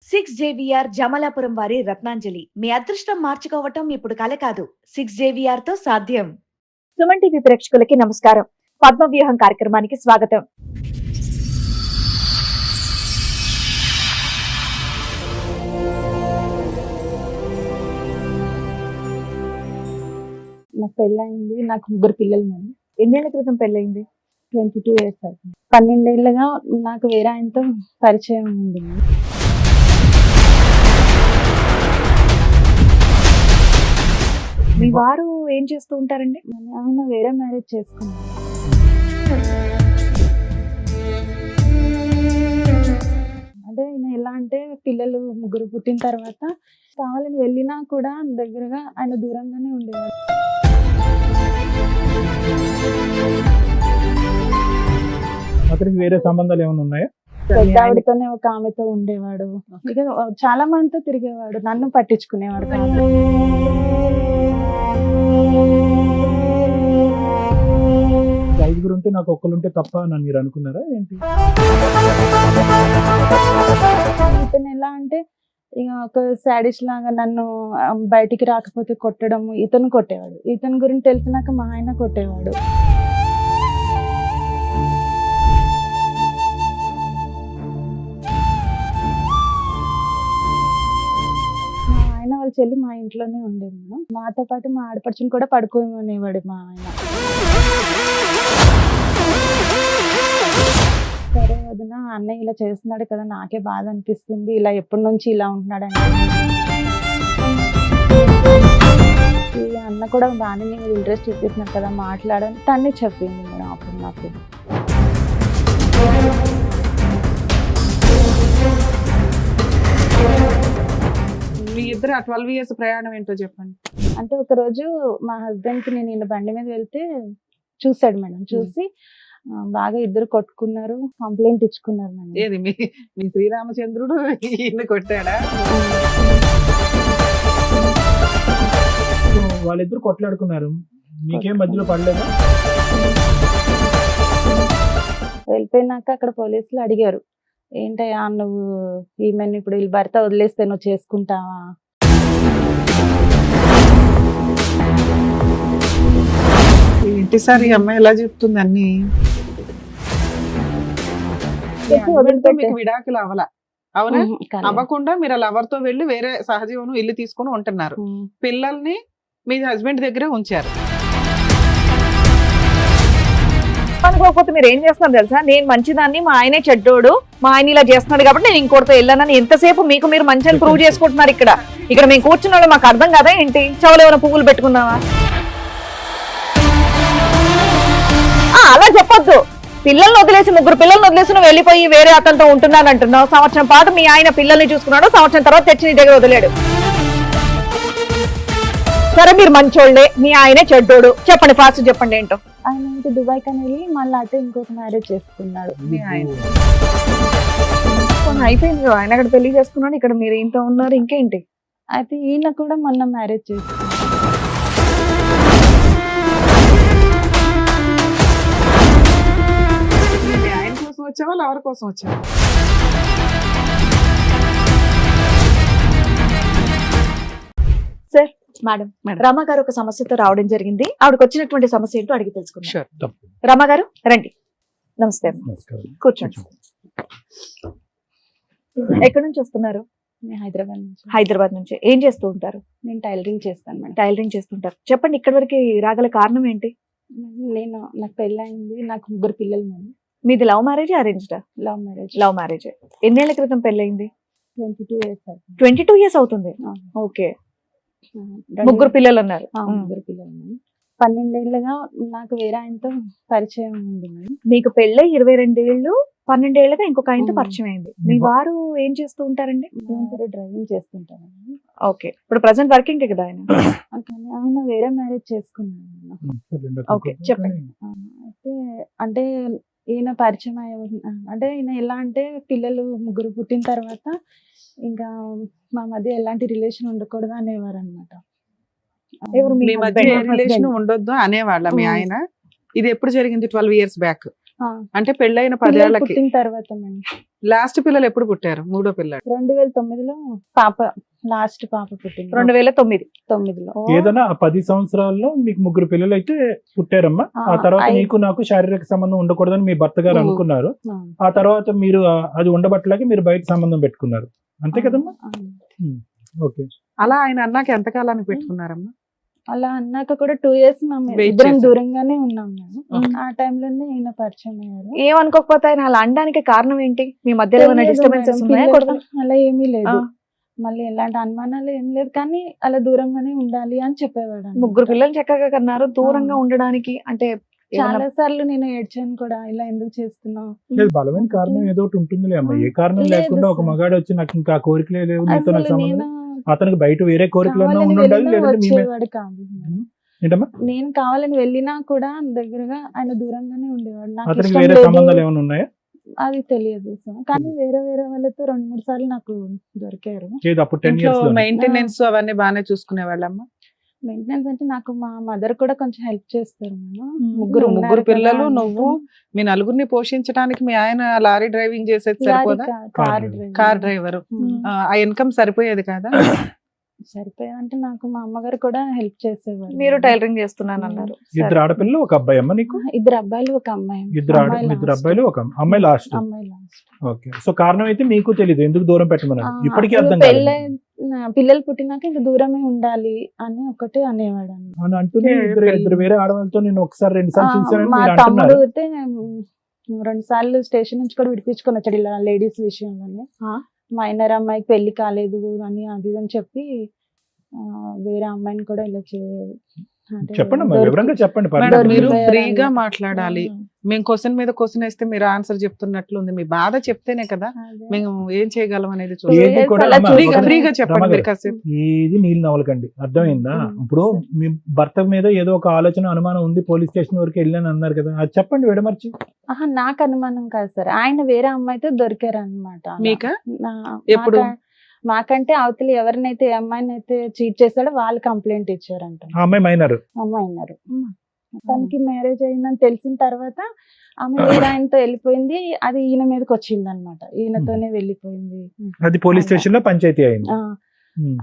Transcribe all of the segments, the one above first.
JVR Jamalapuram వారి రత్నాంజలి మీ అదృష్టం మార్చుకోవటం ఇప్పుడు కల కాదు 6 JVR తో సాధ్యం. సుమన్ టీవీ ప్రేక్షకులకి నమస్కారం. పద్మవ్యూహం కార్యక్రమానికి స్వాగతం. నాకు పెళ్ళయింది. నాకు 3 పిల్లలు. మేడం ఎన్నేళ్ల క్రితం పెళ్ళయింది? 22 years అవుతుంది. 12 ఏళ్ళుగా నాకు వేరే ఆయనతో పరిచయం ఉంది. మీ వారు ఏం చేస్తూ ఉంటారండి? ఆయన వేరే మ్యారేజ్ చేసుకున్నారు. అంటే ఆయన ఎలా అంటే పిల్లలు 3 పుట్టిన తర్వాత కావాలని వెళ్ళినా కూడా దగ్గరగా ఆయన దూరంగానే ఉండేవాడు. అతనికి వేరే సంబంధాలు ఏమైనా ఉన్నాయా? పెద్ద ఆవిడతోనే ఒక ఆమెతో ఉండేవాడు. ఇక చాలా మందితో తిరిగేవాడు. నన్ను పట్టించుకునేవాడు కాదు. ఐదుగురు ఉంటే నాకు ఒక్కరుంటే తప్ప అని మీరు అనుకున్నారా ఏంటి? ఇతను ఎలా అంటే ఇక ఒక సాడిస్ట్ లాగా నన్ను బయటికి రాకపోతే కొట్టడం, ఇతను కొట్టేవాడు. ఇతని గురించి తెలిసినాక మా ఆయన కొట్టేవాడు. మా ఆయన వాళ్ళ చెల్లి మా ఇంట్లోనే ఉండేది. మేడం మాతో పాటు మా ఆడపడుచుని కూడా పడుకోమనేవాడు మా ఆయన. సరే వదిన, అన్నయ్య ఇలా చేస్తున్నాడు కదా, నాకే బాధ అనిపిస్తుంది, ఇలా ఎప్పటి నుంచి ఇలా ఉంటున్నాడంటే. ఈ అన్న కూడా దాని మీద ఇంట్రెస్ట్ చూపిస్తున్నాడు కదా, మాట్లాడని తనే చెప్పింది మేడం అప్పుడు నాకు. మీ ఇద్దరు ఆ 12 years ప్రయాణం ఏంటో చెప్పండి. అంటే ఒక రోజు మా హస్బెండ్ కి నేను ఈయన బండి మీద వెళ్తే చూసాడు మేడం. చూసి బాగా ఇద్దరు కొట్టుకున్నారు, కంప్లైంట్ ఇచ్చుకున్నారు మేడం. ఏది మీ శ్రీరామచంద్రుడు ఈయన కొట్టాడా? వాళ్ళిద్దరు కొట్లాడుకున్నారు, మీకేం మధ్యలో పడలేదా? వెళ్ళిపోయినాక అక్కడ పోలీసులు అడిగారు, ఏంటయ్యా నువ్వు ఈమెను ఇప్పుడు వీళ్ళ భర్త వదిలేస్తే నువ్వు చేసుకుంటావా? ఏంటి సార్ ఈ అమ్మాయి ఎలా చెప్తుంది అన్ని? మీకు విడాకులు అవలా? అవునా? అవ్వకుండా మీరు ఆ లవర్ తో వెళ్ళి వేరే సహజీవనం ఇల్లు తీసుకొని ఉంటున్నారు. పిల్లల్ని మీ హస్బెండ్ దగ్గరే ఉంచారు. అనుకోకపోతే మీరు ఏం చేస్తున్నారు తెలుసా? నేను మంచిదాన్ని, మా ఆయనే చెడ్డోడు, మా ఆయన ఇలా చేస్తున్నాడు కాబట్టి నేను ఇంకోటితో వెళ్ళానని ఎంతసేపు మీకు మీరు మంచిని ప్రూవ్ చేసుకుంటున్నారు. ఇక్కడ మేము కూర్చున్నాడు మాకు అర్థం కదా ఏంటి? చెవులు ఏమైనా పువ్వులు పెట్టుకున్నావా? అలా చెప్పొద్దు. పిల్లల్ని వదిలేసి 3 పిల్లల్ని వదిలేసి నువ్వు వెళ్ళిపోయి వేరే అతనితో ఉంటున్నాను అంటున్నావు. సంవత్సరం పాటు మీ ఆయన పిల్లల్ని చూసుకున్నాడు, సంవత్సరం తర్వాత తెచ్చి నీ దగ్గర వదిలేడు. సరే మీరు మంచోళ్ళే, మీ ఆయనే చెడ్డోడు, చెప్పండి ఫాస్ట్ చెప్పండి ఏంటో. ఆయన ఇంటి దుబాయ్ కని వెళ్ళి మళ్ళీ అటు ఇంకొక మ్యారేజ్ చేసుకున్నాడు. మీ ఆయన అయిపోయింది, ఆయన అక్కడ పెళ్లి చేసుకున్నాడు, ఇక్కడ మీరు ఇంత ఉన్నారు, ఇంకేంటి? అయితే ఈయన కూడా మొన్న మ్యారేజ్ చేసుకున్నాడు. మీ ఆయన కోసం వచ్చావా లవర్ కోసం వచ్చావా? సార్ మేడం, రమ గారు ఒక సమస్యతో రావడం జరిగింది. ఆవిడకి వచ్చినటువంటి సమస్య ఏంటో అడిగి తెలుసుకున్నాం. రమ గారు రండి. నమస్తే. కూర్చోండి. ఎక్కడి నుంచి వస్తున్నారు? హైదరాబాద్ నుంచి. హైదరాబాద్ నుంచి. ఏం చేస్తూ ఉంటారు? నేను టైలరింగ్ చేస్తాను మేడం. టైలరింగ్ చేస్తుంటారు. చెప్పండి, ఇక్కడి వరకు రాగల కారణం ఏంటి? నాకు పెళ్ళయింది. నాకు 3 పిల్లలు మేడం. మీది లవ్ మ్యారేజ్ అరేంజ్డా? Love marriage. Love marriage. ఎన్నేళ్ల క్రితం పెళ్ళయింది? 22 years అవుతుంది. 22 years అవుతుంది. ఓకే. 3 పిల్లలు అన్నారు. 3 పిల్లలు. 12 ఏళ్ళుగా నాకు వేరే ఆయనతో పరిచయం ఉంది మేడం. మీకు పెళ్ళై 22 ఏళ్ళు, 12 ఏళ్ళగా ఇంకొక ఆయనతో పరిచయం అయింది. మీ వారు ఏం చేస్తూ ఉంటారండి? డ్రైవింగ్ చేస్తుంటారు. ఓకే. ఇప్పుడు ప్రెసెంట్ వర్కింగ్ కదా ఆయన? కానీ ఆయన వేరే మ్యారేజ్ చేసుకున్నాడు. ఓకే, చెప్పండి. అయితే అంటే ఈయన పరిచయం అంటే ఈయన ఎలా అంటే పిల్లలు 3 పుట్టిన తర్వాత ఇంకా మా మధ్య ఎలాంటి రిలేషన్ ఉండకూడదు అనేవారు అనమాట. మీ మధ్య రిలేషన్ ఉండొద్దు అనేవాళ్ళ మీ ఆయన? ఇది ఎప్పుడు జరిగింది? 12 years బ్యాక్. ఆ, అంటే పెళ్ళైన పిల్లలు 10 ఏళ్లకి పుట్టిన తర్వాత మేడం లాస్ట్ పిల్లలు ఎప్పుడు పుట్టారు? మూడో పిల్లలు 2009లో పాప లాస్ట్ పాప పుట్టింది 2009. 9లో. ఏదైనా ఆ 10 సంవత్సరాల్లో మీకు 3 పిల్లలు అయితే పుట్టారమ్మా. ఆ, ఆ తర్వాత ఐదు. నాకు శారీరక సంబంధం ఉండకూడదని మీ భర్త గారు అనుకున్నారు. ఆ, ఆ తర్వాత మీరు అది ఉండబట్టలేక మీరు బయట సంబంధం పెట్టుకున్నారు, అంతే కదమ్మా? ఆ. ఓకే. అలా ఆయన అన్నాక ఎంత కాలానికి పెట్టుకున్నారమ్మా? అలా అన్నాక కూడా 2 years మేము Wait ఇద్దరం చేశారు. దూరంగానే ఉన్నాం మేము. ఉమ్. ఆ టైంలోనే ఈయన పరిచయం అయ్యారు. ఏమనుకోకపోతే ఆయన అలా అనడానికి కారణం ఏంటి? మీ మధ్యలో ఏమైనా తెలియదు డిస్టర్బెన్సెస్ మేడం, ఉన్నాయా? పిల్లలు కొడుకు అలా ఏమీ లేదు. ఆ. మళ్ళీ ఎలాంటి అనుమానాలు ఏం లేదు, కానీ అలా దూరంగానే ఉండాలి అని చెప్పేవాడు అన్నమాట. 3 పిల్లలు చక్కగా కన్నారు, దూరంగా ఉండడానికి అంటే చాలా సార్లు నేను ఏడ్చాను కూడా, ఇలా ఎందుకు చేస్తున్నావు లేదు, బలమైన కారణం ఏదో ఒకటి ఉంటుందిలే అమ్మా. ఏ కారణం లేదు లేకుండా ఒక సార్. మగాడు వచ్చి నాకు ఇంకా కోరికలే లేవు, నీతో నాకు అసలు సంబంధం, నేను అతనికి బయట వేరే కోరికలన్నా కావాలని ఉండి ఉండాలి, వెళ్ళినా లేదంటే మీ మీద- వచ్చేవాడు కాదు. ఏంటమ్మా? నేను కావాలని వెళ్ళినా కూడా దగ్గరగా ఆయన దూరంగానే ఉండేవాడు. నాకు అతనికి ఇష్టం వేరే లేదు సంబంధాలు ఏమైనా ఉన్నాయా? అది తెలియదు సార్, కానీ వేరే వాళ్ళతో 2-3 సార్లు నాకు దొరికారు. లేదు, అప్పుడు 10 ఇంట్లో years లో. మెయింటెనెన్స్ అవన్నీ బాగానే చూసుకునే వాళ్ళమ్మా? మెయింటెనెన్స్ అంటే నాకు మా మదర్ కూడా కొంచెం హెల్ప్ చేస్తారు మేడం. ముగ్గురు ఉన్నారు కదా పిల్లలు, అన్నట్టు. నువ్వు, మీ నలుగురిని పోషించడానికి మీ ఆయన లారీ డ్రైవింగ్ చేసేది లారీ సరిపోదా? Car car driver. ఆ ఇన్కమ్ సరిపోయేది కదా? సరిపోయేది అంటే నాకు మా అమ్మగారు కూడా హెల్ప్ చేసేవారు. మీరు టైలరింగ్ చేస్తున్నాను అన్నారు. ఇద్దరు ఆడపిల్లలు, ఒక అబ్బాయి అమ్మ నీకు? 2 అబ్బాయిలు 1 అమ్మాయి. ఇద్దరు అబ్బాయిలు, ఒక అమ్మాయి లాస్ట్. అమ్మాయి లాస్ట్. ఓకే. సో కారణం అయితే మీకు తెలియదు ఎందుకు దూరం పెట్టమన్నారు, ఇప్పటికీ అర్థం పెళ్ళై పిల్లలు పుట్టినాక ఇంక దూరమే ఉండాలి అని ఒకటి అనేవాడు అన్నమాట. అని అంటూనే ఇద్దరు వేరే ఆడవాళ్ళతో నేను ఒకసారి 2 సార్లు చూసానని మా మీరు తమ్ముడు అంటున్నారు. అయితే 2 సార్లు స్టేషన్ నుంచి కూడా విడిపించుకొని వచ్చాడు ఇలా లేడీస్ విషయంలోనే. మైనర్ అమ్మాయికి పెళ్లి కాలేదు అని అది ఇది అని చెప్పి వేరే అమ్మాయిని కూడా ఇలా చెప్పండి అమ్మా, వివరంగా చెప్పండి. మేడం, పర్లేదు. మీరు దొరికిపోయారు ఫ్రీగా అన్నమాట. మాట్లాడాలి. మేము క్వశ్చన్ మీద క్వశ్చన్ వేస్తే మీరు ఆన్సర్ చెప్తున్నట్లు ఉంది. మీ బాధ చెప్తేనే కదా మేము ఏం చేయగలం అనేది చూడాలి. ఏది కూడా అలా అమ్మా, చూసి ఒక- ఫ్రీగా చెప్పండి రమగారు, మీరు కాసేపు. ఏది నీళ్ళు నవ్వలకండి, అర్థమైందా? ఇప్పుడు మీ భర్త మీద ఏదో ఒక ఆలోచన అనుమానం ఉంది, పోలీస్ స్టేషన్ వరకు వెళ్ళాను అన్నారు కదా, అది చెప్పండి విడమర్చి. ఆహా, నాకు అనుమానం కాదు సార్, ఆయన వేరే అమ్మాయితో దొరికారు అనమాట. మీకా? ఎప్పుడు? మాకంటే అవతలి ఎవరినైతే అమ్మాయిని అయితే చీట్ చేశాడో వాళ్ళు కంప్లైంట్ ఇచ్చారంట. ఆ అమ్మాయి మైనర్. అమ్మాయి అన్నారు. తనకి మ్యారేజ్ అయిందని తెలిసిన తర్వాత ఆమె వేరే ఆయనతో వెళ్ళిపోయింది. అది ఈయన మీదకి వచ్చింది అనమాట, ఈయనతోనే వెళ్ళిపోయింది. అది పోలీస్ స్టేషన్ లో పంచాయతీ అయింది. ఆ,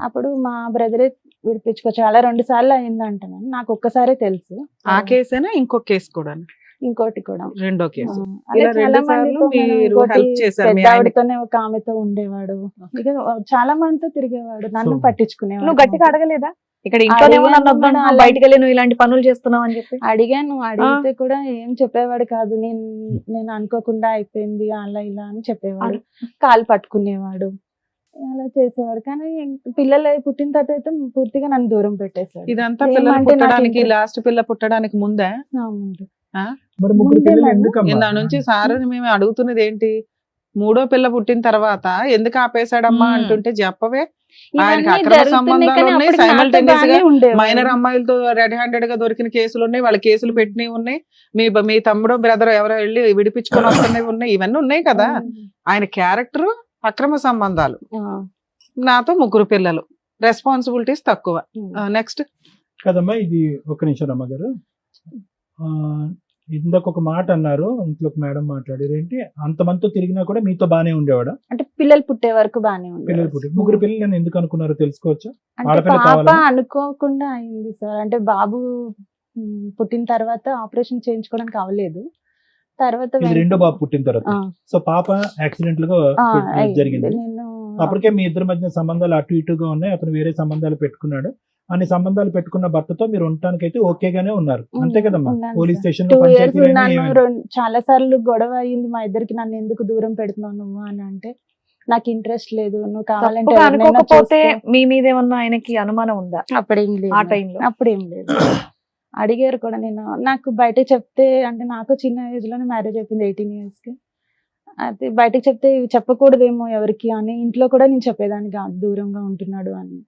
అప్పుడు మా బ్రదరే విడిపించుకోవచ్చు, అలా 2 సార్లు అయిందంట. నాకు ఒక్కసారే తెలుసు. ఆ కేసేనా ఇంకొక కేసు కూడా? ఇంకోటి కూడా రెండో కేసు. అలా ఇలా చాలా 2 సార్లు మందితో మనం మీరు ఇంకోటి హెల్ప్ చేశారు మీ పెద్ద ఆయనకి. ఆవిడతోనే ఒక ఆమెతో ఉండేవాడు. ఇక చాలా మందితో తిరిగేవాడు, నన్ను So, పట్టించుకునేవాడు. నువ్వు గట్టిగా అడగలేదా? ఇక్కడ ఇంట్లోనేమో నన్ను వద్దన్నా, అడిగాను, బయటికి వెళ్ళి నువ్వు ఇలాంటి పనులు చేస్తున్నావు అని చెప్పి. అడిగాను, అడిగితే కూడా ఏం చెప్పేవాడు కాదు. నేను అనుకోకుండా అయిపోయింది అలా ఇలా అని చెప్పేవాడు. కాలు పట్టుకునేవాడు, అలా చేసేవాడు. కానీ పిల్లలు పుట్టిన తర్వాత అయితే పూర్తిగా నన్ను దూరం పెట్టేశాడు. ఇదంతా ఏమంటే పిల్లలు నాకు పుట్టడానికి, interest- లాస్ట్ పిల్ల పుట్టడానికి ముందే? ముందు. మరి 3 ముందే పిల్లలు మేడం. ఎందుకమ్మా? దాని నుంచి సార్ మేము అడుగుతున్నది ఏంటి, మూడో పిల్ల పుట్టిన తర్వాత ఎందుకు ఆపేశాడమ్మా అంటుంటే చెప్పవే. ఆయనకి ఇవన్నీ అక్రమ జరుగుతున్నాయి సంబంధాలు కానీ ఉన్నాయి, అప్పటికి నాతో simultaneous గా బాగానే ఉండేవాడు. మైనర్ అమ్మాయిలతో రెడ్ హ్యాండెడ్ గా దొరికిన కేసులు ఉన్నాయి, వాళ్ళ కేసులు పెట్టినవి ఉన్నాయి, మీ తమ్ముడు బ్రదర్ ఎవరో వెళ్ళి విడిపించుకొని వస్తున్నవి ఉన్నాయి, ఇవన్నీ ఉన్నాయి కదా. ఆయన క్యారెక్టర్ అక్రమ సంబంధాలు, నాతో 3 పిల్లలు, రెస్పాన్సిబిలిటీస్ తక్కువ. నెక్స్ట్ కదమ్మా, ఇది ఒక నిమిషం రమ్మగారు. ఇందాక ఒక మాట అన్నారు, ఇంట్లోకి మేడం మాట్లాడారు ఏంటి, అంతమందితో తిరిగినా కూడా మీతో బానే ఉండేవాడా? అంటే పిల్లలు పుట్టే వరకు బానే పిల్లలు పుట్టి 3 పిల్లలు నేను ఎందుకు అనుకున్నారో తెలుసుకోవచ్చా? అంటే ఆడపిల్ల పాప కావాలని? అనుకోకుండా అయింది సార్. అంటే బాబు పుట్టిన తర్వాత ఆపరేషన్ చేయించుకోవడానికి అవ్వలేదు. తర్వాత ఇది రెండో బాబు పుట్టిన తర్వాత. ఆ, సో పాప యాక్సిడెంట్ గా అయింది. జరిగింది. నేను అప్పటికే మీ ఇద్దరి మధ్య సంబంధాలు అటు ఇటుగా ఉన్నాయి, అతను వేరే సంబంధాలు పెట్టుకున్నాడు. అన్ని సంబంధాలు పెట్టుకున్న భర్తతో మీరు ఉండటానికి అయితే ఓకేగానే ఉన్నారు, అంతే కదమ్మా? ఉన్నాను పోలీస్ సార్. స్టేషన్ 2 లో years పంచాయతీలు ఉన్నాను. ఏమైనా- చాలా సార్లు గొడవ అయ్యింది మా ఇద్దరికి. నన్ను ఎందుకు దూరం పెడుతున్నావు నువ్వు అని అంటే, నాకు ఇంట్రెస్ట్ లేదు, నువ్వు కావాలంటే తప్పుగా ఎవరినైనా అనుకోకపోతే చూసుకో. మీ మీద ఏమన్నా ఆయనకి అనుమానం ఉందా అప్పుడేం లేదు ఆ మేడం. టైంలో? అప్పుడేం లేదు. అడిగారు కూడా. నేను నాకు బయట చెప్తే, అంటే నాకు చిన్న ఏజ్ లోనే మ్యారేజ్ అయిపోయింది, 18 years కి. అది బయటకు చెప్తే ఇవి చెప్పకూడదేమో ఎవరికి అని ఇంట్లో కూడా నేను చెప్పేదాన్ని కాదు, దూరంగా ఉంటున్నాడు అని.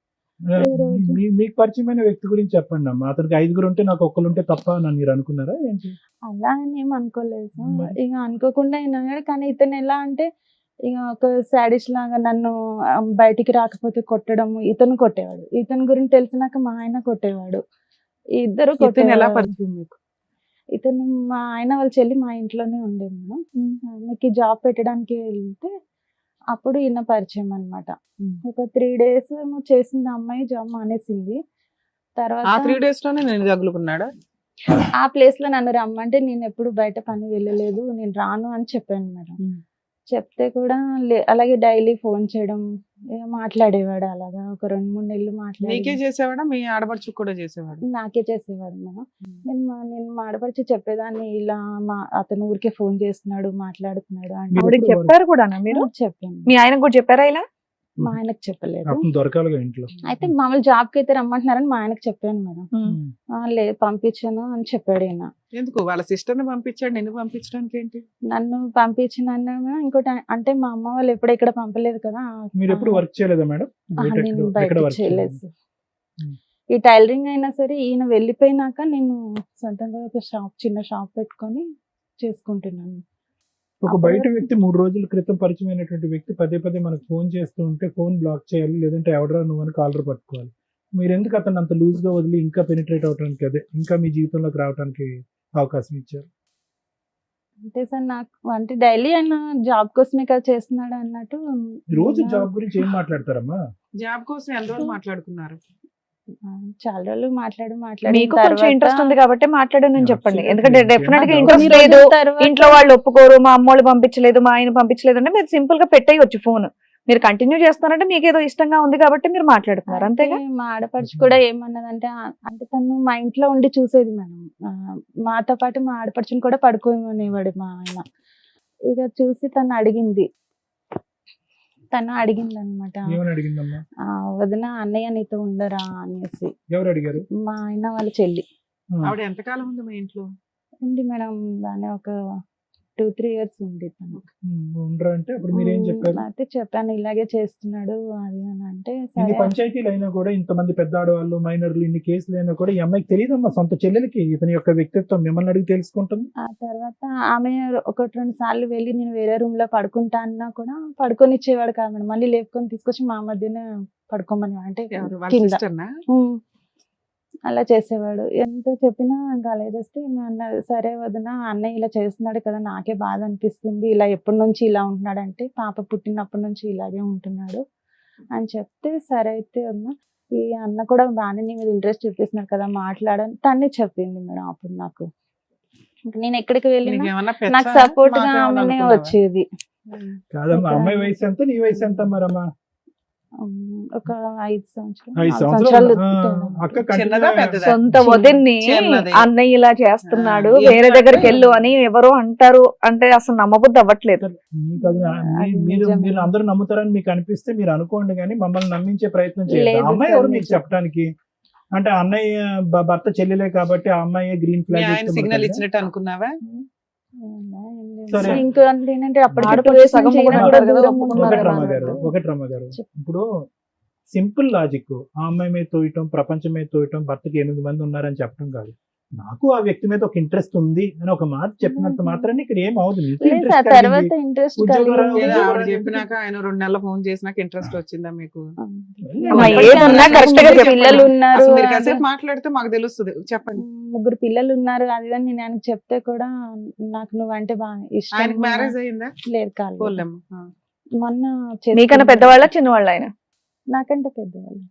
మీకు పరిచయమైన వ్యక్తి గురించి చెప్పండి అమ్మా. అతనికి 5 ఉంటే నాకు ఒక్కరు ఉంటే తప్ప అని మీరు అనుకున్నారా ఏంటి? అలా అని ఏం అనుకోలేదు సార్. మరి? ఇక అనుకోకుండా అయినా కానీ ఇతను ఎలా అంటే ఇక ఒక సాడిస్ట్ లాగా నన్ను బయటికి రాకపోతే కొట్టడం, ఇతను కొట్టేవాడు. ఇతని గురించి తెలిసినాక మా ఆయన కొట్టేవాడు. ఇద్దరు ఇతను ఎలా కొట్టేవాడు. పరిచయం మీకు? ఇతను మా ఆయన వాళ్ళ చెల్లి మా ఇంట్లోనే ఉండే మేడం. ఆమెకి జాబ్ పెట్టడానికి వెళ్తే అప్పుడు ఈయన పరిచయం అనమాట. ఒక 3 days ఏమో చేసింది ఆ అమ్మాయి, జాబ్ మానేసింది. ఆ తర్వాత 3 days లోనే నేను తగులుకున్నాడా? ఆ ప్లేస్ లో నన్ను రమ్మంటే నేను ఎప్పుడు బయట పని వెళ్ళలేదు, నేను రాను అని చెప్పాను మేడం. చెప్తే కూడా అలాగే డైలీ ఫోన్ చేయడం, మాట్లాడేవాడు. అలాగా ఒక 2-3 నెలలు నీకే మాట్లాడి చేసేవాడా మీ ఆడపడుచుకు కూడా చేసేవాడు? నాకే చేసేవాడు మేడం. నేను మాడపరిచి చెప్పేదాన్ని, ఇలా అతను ఊరికే ఫోన్ చేస్తున్నాడు, మాట్లాడుతున్నాడు అని ఆవిడకి చెప్పారు కూడా మీరు? చెప్పాను. మీ ఆయనకు కూడా చెప్పారా ఇలా? మా ఆయనకు చెప్పలేదు. అతను దొరకాలిగా ఇంట్లో. అయితే మామూలు జాబ్ కి అయితే రమ్మంటున్నారని మా ఆయనకు చెప్పాను మేడం. లేదు పంపించాను అని చెప్పాడు ఈయన. ఎందుకు వాళ్ళ సిస్టర్ ని పంపించాడు, నిన్ను పంపించడానికి ఏంటి? నన్ను పంపించిన ఇంకోటి అంటే మా అమ్మ వాళ్ళు ఎప్పుడు ఇక్కడ పంపలేదు కదా. మీరు ఎప్పుడు వర్క్ చేయలేదా మేడం? నేను బయట చేయలేదు. ఈ టైలరింగ్ అయినా సరే ఈయన వెళ్ళిపోయినాక నేను సొంతంగా ఒక చిన్న షాప్ పెట్టుకొని చేసుకుంటున్నాను. ఒక బయట వ్యక్తి 3 రోజుల క్రితం పరిచయం అయినటువంటి వ్యక్తి పదే పదే మనకు ఫోన్ చేస్తూ ఉంటే ఫోన్ బ్లాక్ చేయాలి, లేదంటే ఎవడరా నువ్వు అని కాలర్ పట్టుకోవాలి. మీరు ఎందుకు అతను అంత లూజ్ గా వదిలి ఇంకా పెనిట్రేట్ అవడానికి, అదే ఇంకా మీ జీవితంలోకి రావడానికి అవకాశం ఇచ్చారు? అంటే సార్ నాకు అంటే డైలీ ఆయన జాబ్ కోసమే కదా చేస్తున్నాడు అన్నట్టు. రోజు జాబ్ గురించి ఏం మాట్లాడతారమ్మా? జాబ్ కోసం ఎన్ని రోజులు మాట్లాడుకున్నారు? చాలా రోజులు మాట్లాడి మీకు కొంచెం ఇంట్రెస్ట్ ఉంది కాబట్టి మాట్లాడని చెప్పండి. Absolutely. ఎందుకంటే డెఫినెట్ గా కొన్ని ఇంట్రెస్ట్ రోజుల లేదు, తర్వాత- ఇంట్లో వాళ్ళు ఒప్పుకోరు, మా అమ్మోళ్ళు పంపించలేదు, మా ఆయన పంపించలేదు అంటే మీరు సింపుల్ గా పెట్టేయచ్చు ఫోన్. మీరు కంటిన్యూ చేస్తున్నారంటే మీకు ఏదో ఇష్టంగా ఉంది కాబట్టి మీరు మాట్లాడుతున్నారు, అంతేగా? అయితే మా ఆడపడుచు కూడా ఏమన్నదంటే అంటే తను మా ఇంట్లో ఉండి చూసేది మేడం. మాతో పాటు మా ఆడపడుచుని కూడా పడుకోమనేవాడు మా ఆయన. ఇక చూసి తను అడిగింది అనమాట, ఏమని అడిగిందమ్మా? వదిన అన్నయ్య నీతో ఉండరా అనేసి. ఎవరు అడిగారు? మా ఆయన వాళ్ళ చెల్లి ఆవిడ ఎంతకాలం ఉంది మీ ఇంట్లో? ఉంది మేడం, బాగానే ఒక 2-3 years ఉంది తను. ఉండరా అంటే అప్పుడు మీరేం చెప్పారు? అయితే చెప్పాను ఇలాగే చేస్తున్నాడు అది అని అంటే ఇన్ని సరే. పంచాయతీలు అయినా కూడా, ఇంతమంది పెద్ద ఆడవాళ్ళు మైనర్లు ఇన్ని కేసులు అయినా కూడా ఈ అమ్మాయికి తెలియదమ్మా, సొంత చెల్లెలకి ఇతని యొక్క వ్యక్తిత్వం మిమ్మల్ని అడిగి తెలుసుకుంటుంది. ఆ తర్వాత ఆమె 1-2 సార్లు వెళ్ళి నేను వేరే రూమ్ లో పడుకుంటా అన్నా కూడా పడుకొని ఇచ్చేవాడు కాదు మేడం. మళ్ళీ లేపుకొని తీసుకొచ్చి మా మధ్యనే పడుకోమని అంటే ఎవరు? వాళ్ళ కింద. సిస్టర్నా? అలా చేసేవాడు. ఎంత చెప్పినా ఇంకా అలా చేస్తే ఈమె అన్నది, సరే వదిన అన్నయ్య ఇలా చేస్తున్నాడు కదా, నాకే బాధ అనిపిస్తుంది, ఇలా ఎప్పటి నుంచి ఇలా ఉంటున్నాడు అంటే పాప పుట్టినప్పటి నుంచి ఇలాగే ఉంటున్నాడు అని చెప్తే, సరే అయితే వదిన ఈ అన్న కూడా బాగానే నీ మీద ఇంట్రెస్ట్ చూపిస్తున్నాడు కదా మాట్లాడని తనే చెప్పింది మేడం. అప్పుడు నాకు ఇంక నేను ఎక్కడికి వెళ్ళినా నీకేమన్నా నాకు పెచ్చా? సపోర్ట్ గా మాకేమన్నా ఆమెనే అనుకున్నావా? వచ్చేది. కాదమ్మా, అమ్మాయి వయసు ఎంత, నీ వయసు ఎంత మరమ్మా? ఒక 5 సంవత్సరాలు 5 4 సంవత్సరాలు. సంవత్సరాలు తేడా. అక్క చిన్నదా కంటిన్యూ పెద్దదా? సొంత వదిన్ని చిన్నది. అన్నయ్య ఇలా చేస్తున్నాడు, ఆ, వేరే ఎందుకంటే- దగ్గరికి వెళ్ళు అని ఎవరో అంటారు అంటే అసలు నమ్మబుద్ధి అవ్వట్లేదు. మీకు అది అది మీరు నిజమే. మీరు అందరూ నమ్ముతారని మీకు అనిపిస్తే మీరు అనుకోండి, కానీ మమ్మల్ని నమ్మించే ప్రయత్నం చేయండి. లేదు అమ్మాయి సార్, ఎవరు మీకు నిజం. చెప్పడానికి? అంటే అన్నయ్య భర్త చెల్లెలే కాబట్టి ఆ అమ్మాయి గ్రీన్ మీ ఫ్లాగ్ ఆయన సిగ్నల్ ఇచ్చినట్టు అనుకున్నావా? సరే. ఇంకా ఏంటంటే అప్పటికి ఆడపడుచు 2 years సగం నుంచి ఈయన కూడా కూడా ఉన్నారు కదా, దూరం ఒప్పుకున్నారు ఉన్నాడు కదా అన్నట్టు. ఒకటి రమ్మగారు, చెప్పు. ఇప్పుడు సింపుల్ లాజిక్ ఆ అమ్మాయి మీద తోయటం, ప్రపంచం మీద తోయటం, భర్తకి 8 మంది ఉన్నారని చెప్పడం కాదు. నాకు ఆ వ్యక్తి మీద ఒక ఇంట్రెస్ట్ ఉంది అని ఒక మాట చెప్పినంత మాత్రాన్ని ఇక్కడ ఏం అవదు. మీకు లేదు interest సార్, కలిగింది. తర్వాత ఇంట్రెస్ట్ ఉద్యోగ కలిగింది. ఏదో ఆవిడ ఉద్యోగం చెప్పినాక ఆయన 2 నెలల ఫోన్ చేసినాక ఇంట్రెస్ట్ వచ్చిందా మీకు? అమ్మా, ఎప్పటికీ ఏదున్నా అసలు correct గా ముగ్గురు చెప్పండి. పిల్లలు ఉన్నారు అసలు మీరు అది. కాసేపు మాట్లాడితే మాకు తెలుస్తుంది. చెప్పండి. 3 పిల్లలు ఉన్నారు అది అని నేను ఆయనకు చెప్తే కూడా నాకు నువ్వంటే బాగా ఇష్టం. ఆయనకి మ్యారేజ్ అయిందా? లేదు కాలేదు. పోలేమ్మా. మొన్న నీకన్నా చేసుకున్నాడు. పెద్దవాళ్ళ చిన్నవాళ్ళ ఆయన? నాకంటే పెద్దవాళ్ళు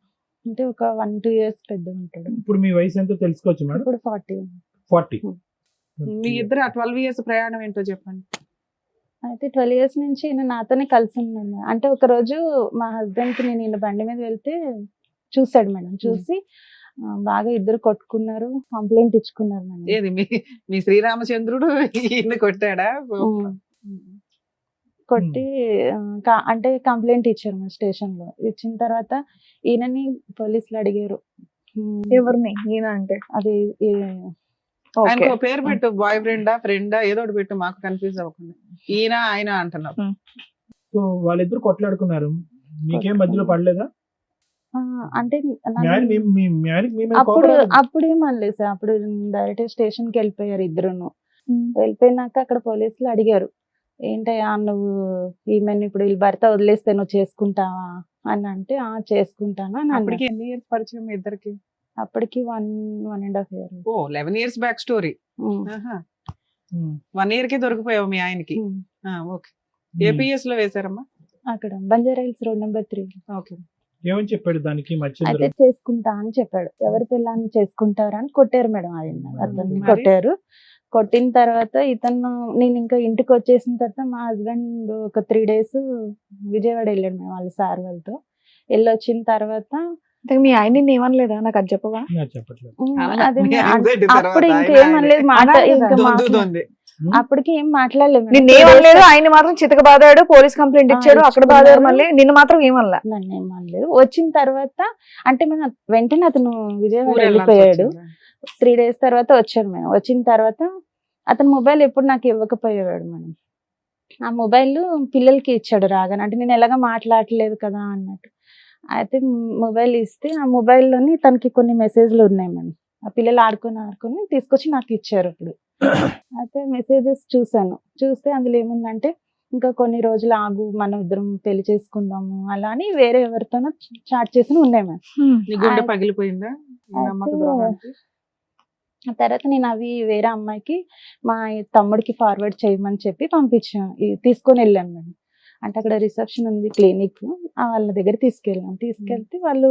అంటే ఒక 1-2 years పెద్ద ఉంటాడు. ఇప్పుడు మీ వయసు ఎంతో తెలుసుకోవచ్చు మేడం? ఇప్పుడు 40. 40. మీ ఇద్దరు ఆ 12 years ప్రయాణం ఏంటో చెప్పండి. అయితే 12 years నుంచి ఈయన నాతోనే కలిసి ఉన్నాను. అంటే ఒక రోజు మా హస్బెండ్ కి నేను ఈయన బండి మీద వెళ్తే చూసాడు మేడం. చూసి బాగా ఇద్దరు కొట్టుకున్నారు, కంప్లైంట్ ఇచ్చుకున్నారు మేడం. ఏది మీ శ్రీరామచంద్రుడు ఈయన్ని కొట్టాడా? కొట్టి అంటే కంప్లైంట్ ఇచ్చారు మా స్టేషన్ లో. ఇచ్చిన తర్వాత ఈయనని పోలీసులు అడిగారు. ఎవరిని? ఈయన అంటే అది ఓకే. ఆయనకు ఒక పేరు పెట్టు, బాయ్ ఫ్రెండా ఫ్రెండా ఏదో ఒకటి పెట్టు, మాకు కన్ఫ్యూజ్ అవ్వకుండా. ఈయన ఆయన అంటున్నావు. సో వాళ్ళిద్దరు కొట్లాడుకున్నారు, మీకేం మధ్యలో పడలేదా? అంటే మీ ఆయన మీ ఆయనకి మీ మీద అప్పుడు కోపం రాలేదా? అప్పుడు ఏమనలేదు సార్. అప్పుడు డైరెక్ట్ స్టేషన్ కి వెళ్ళిపోయారు ఇద్దరును. వెళ్ళిపోయినాక అక్కడ పోలీసులు అడిగారు, ఏంటయ్యా నువ్వు ఈమెను ఇప్పుడు వీళ్ళ భర్త వదిలేస్తే నువ్వు చేసుకుంటావా అని అంటే, చేసుకుంటాను అని అన్నాడు. అప్పటికి ఎన్ని ఇయర్స్ పరిచయం మీ ఇద్దరికి? అప్పటికి 1.5 year. ఓ 11 years బ్యాక్ స్టోరీ. ఉమ్. 1 year కి దొరికిపోయావు మీ ఆయనకి. ఓకే. ఏపీఎస్ లో వేశారమ్మా? అక్కడ Banjara hills road number 3. Okay. ఏమని చెప్పాడు దానికి మధ్య అయితే చేసుకుంటా అని చెప్పాడు. ఎవరి పిల్లని చేసుకుంటారా అని కొట్టారు మేడం ఆయన, అతన్ని మరి? కొట్టారు. కొట్టిన తర్వాత ఇతను, నేను ఇంకా ఇంటికి వచ్చేసిన తర్వాత మా హస్బెండ్ ఒక 3 days విజయవాడ వెళ్ళాడు మేడం వాళ్ళ సార్ వాళ్ళతో. వెళ్ళొచ్చిన తర్వాత అంటే మీ ఆయన నిన్ను ఏమనలేదా? నాకు అది చెప్పవా? చెప్పట్లేదు. అదే మీ మే- anxiety తర్వాత అప్పుడు ఆయన ఇంకేమనలేదు, అనాలి కదా. ఇంకా దొంది. అప్పటికి ఏం మాట్లాడలేదు మేడం. నిన్నేమనలేదు, ఆయన మాత్రం చితక బాదాడు, పోలీస్ కంప్లైంట్ ఇచ్చాడు, అక్కడ ఇచ్చుకున్నారు. బాదాడు, మళ్ళీ నిన్ను మాత్రం ఏమనలా. నన్ను ఏం అనలేదు. వచ్చిన తర్వాత అంటే మనం వెంటనే అతను విజయవాడ ఊరు వెళ్ళాల్సి వెళ్ళిపోయాడు. వచ్చిందా? 3 days తర్వాత వచ్చాడు మేడం. వచ్చిన తర్వాత అతను మొబైల్ ఎప్పుడు నాకు ఇవ్వకపోయేవాడు మేడం. ఆ మొబైల్ పిల్లలకి ఇచ్చాడు రాగానే, అంటే నేను ఎలాగ మాట్లాడలేదు కదా అన్నట్టు. అయితే మొబైల్ ఇస్తే ఆ మొబైల్లోని తనకి కొన్ని మెసేజ్లు ఉన్నాయి మేడం. ఆ పిల్లలు ఆడుకొని తీసుకొచ్చి నాకు ఇచ్చారు ఇప్పుడు. అయితే మెసేజెస్ చూసాను. చూస్తే అందులో ఏముందంటే, ఇంకా కొన్ని రోజులు ఆగు, మనం ఇద్దరం పెళ్లి చేసుకుందాము అలా అని వేరే ఎవరితోనో చాట్ చేసి ఉన్నాయి మేడం. నీ గుండె పగిలిపోయిందా ఈ నమ్మక అయితే ద్రోహానికి? ఆ తర్వాత నేను అవి వేరే అమ్మాయికి మా తమ్ముడికి ఫార్వర్డ్ చేయమని చెప్పి పంపించాను, తీసుకొని వెళ్ళాను మేడం. అంటే అక్కడ రిసెప్షన్ ఉంది క్లినిక్, వాళ్ళ దగ్గర తీసుకెళ్తే వాళ్ళు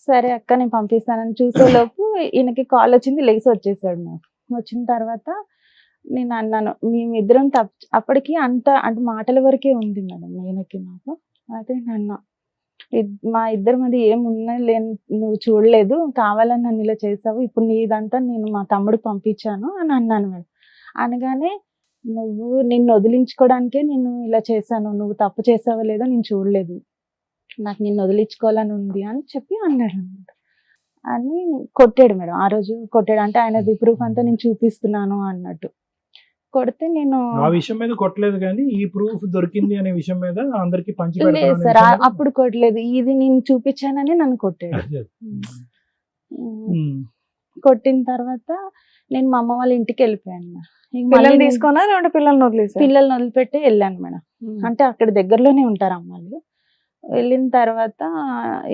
సరే అక్క నేను పంపిస్తానని చూసేలోపు ఈయనకి కాల్ వచ్చింది, లేచి వచ్చేసాడు మేడం. వచ్చిన తర్వాత నేను అన్నాను, మేమిద్దరం అప్పటికి అంత అంటే మాటల వరకే ఉంది మేడం ఈయనకి నాకు. అయితే నేను మా ఇద్దరి మధ్య ఏమున్నా లేని నువ్వు చూడలేదు, కావాలని నన్ను ఇలా చేసావు, ఇప్పుడు నీదంతా నేను మా తమ్ముడికి పంపించాను అని అన్నాను మేడం. అనగానే నువ్వు నిన్ను వదిలించుకోవడానికే నేను ఇలా చేశాను, నువ్వు తప్పు చేసావో లేదో నేను చూడలేదు, నాకు నిన్ను వదిలించుకోవాలని ఉంది అని చెప్పి అన్నాడు అనమాట. అని కొట్టాడు మేడం. ఆ రోజు కొట్టాడు, అంటే ఆయనది ప్రూఫ్ అంతా నేను చూపిస్తున్నాను అన్నట్టు. కొడితే నేను ఆ విషయం మీద కొట్టలేదు కానీ ఈ ప్రూఫ్ దొరికింది అనే విషయం మీద అందరికి పంచి లేదు పెడతాను సార్, అప్పుడు కొట్టలేదు, ఇది నేను చూపించానని నన్ను కొట్టాడు. కొట్టిన తర్వాత నేను మా అమ్మ వాళ్ళ ఇంటికి వెళ్ళిపోయాను. ఇంక మళ్ళీ పిల్లల్ని నేను తీసుకున్నా లేదంటే పిల్లల్ని వదిలేసా? పిల్లల్ని వదిలిపెట్టి వెళ్ళాను మేడం. అంటే అక్కడ దగ్గరలోనే ఉంటారు అమ్మాయిలు. వెళ్ళిన తర్వాత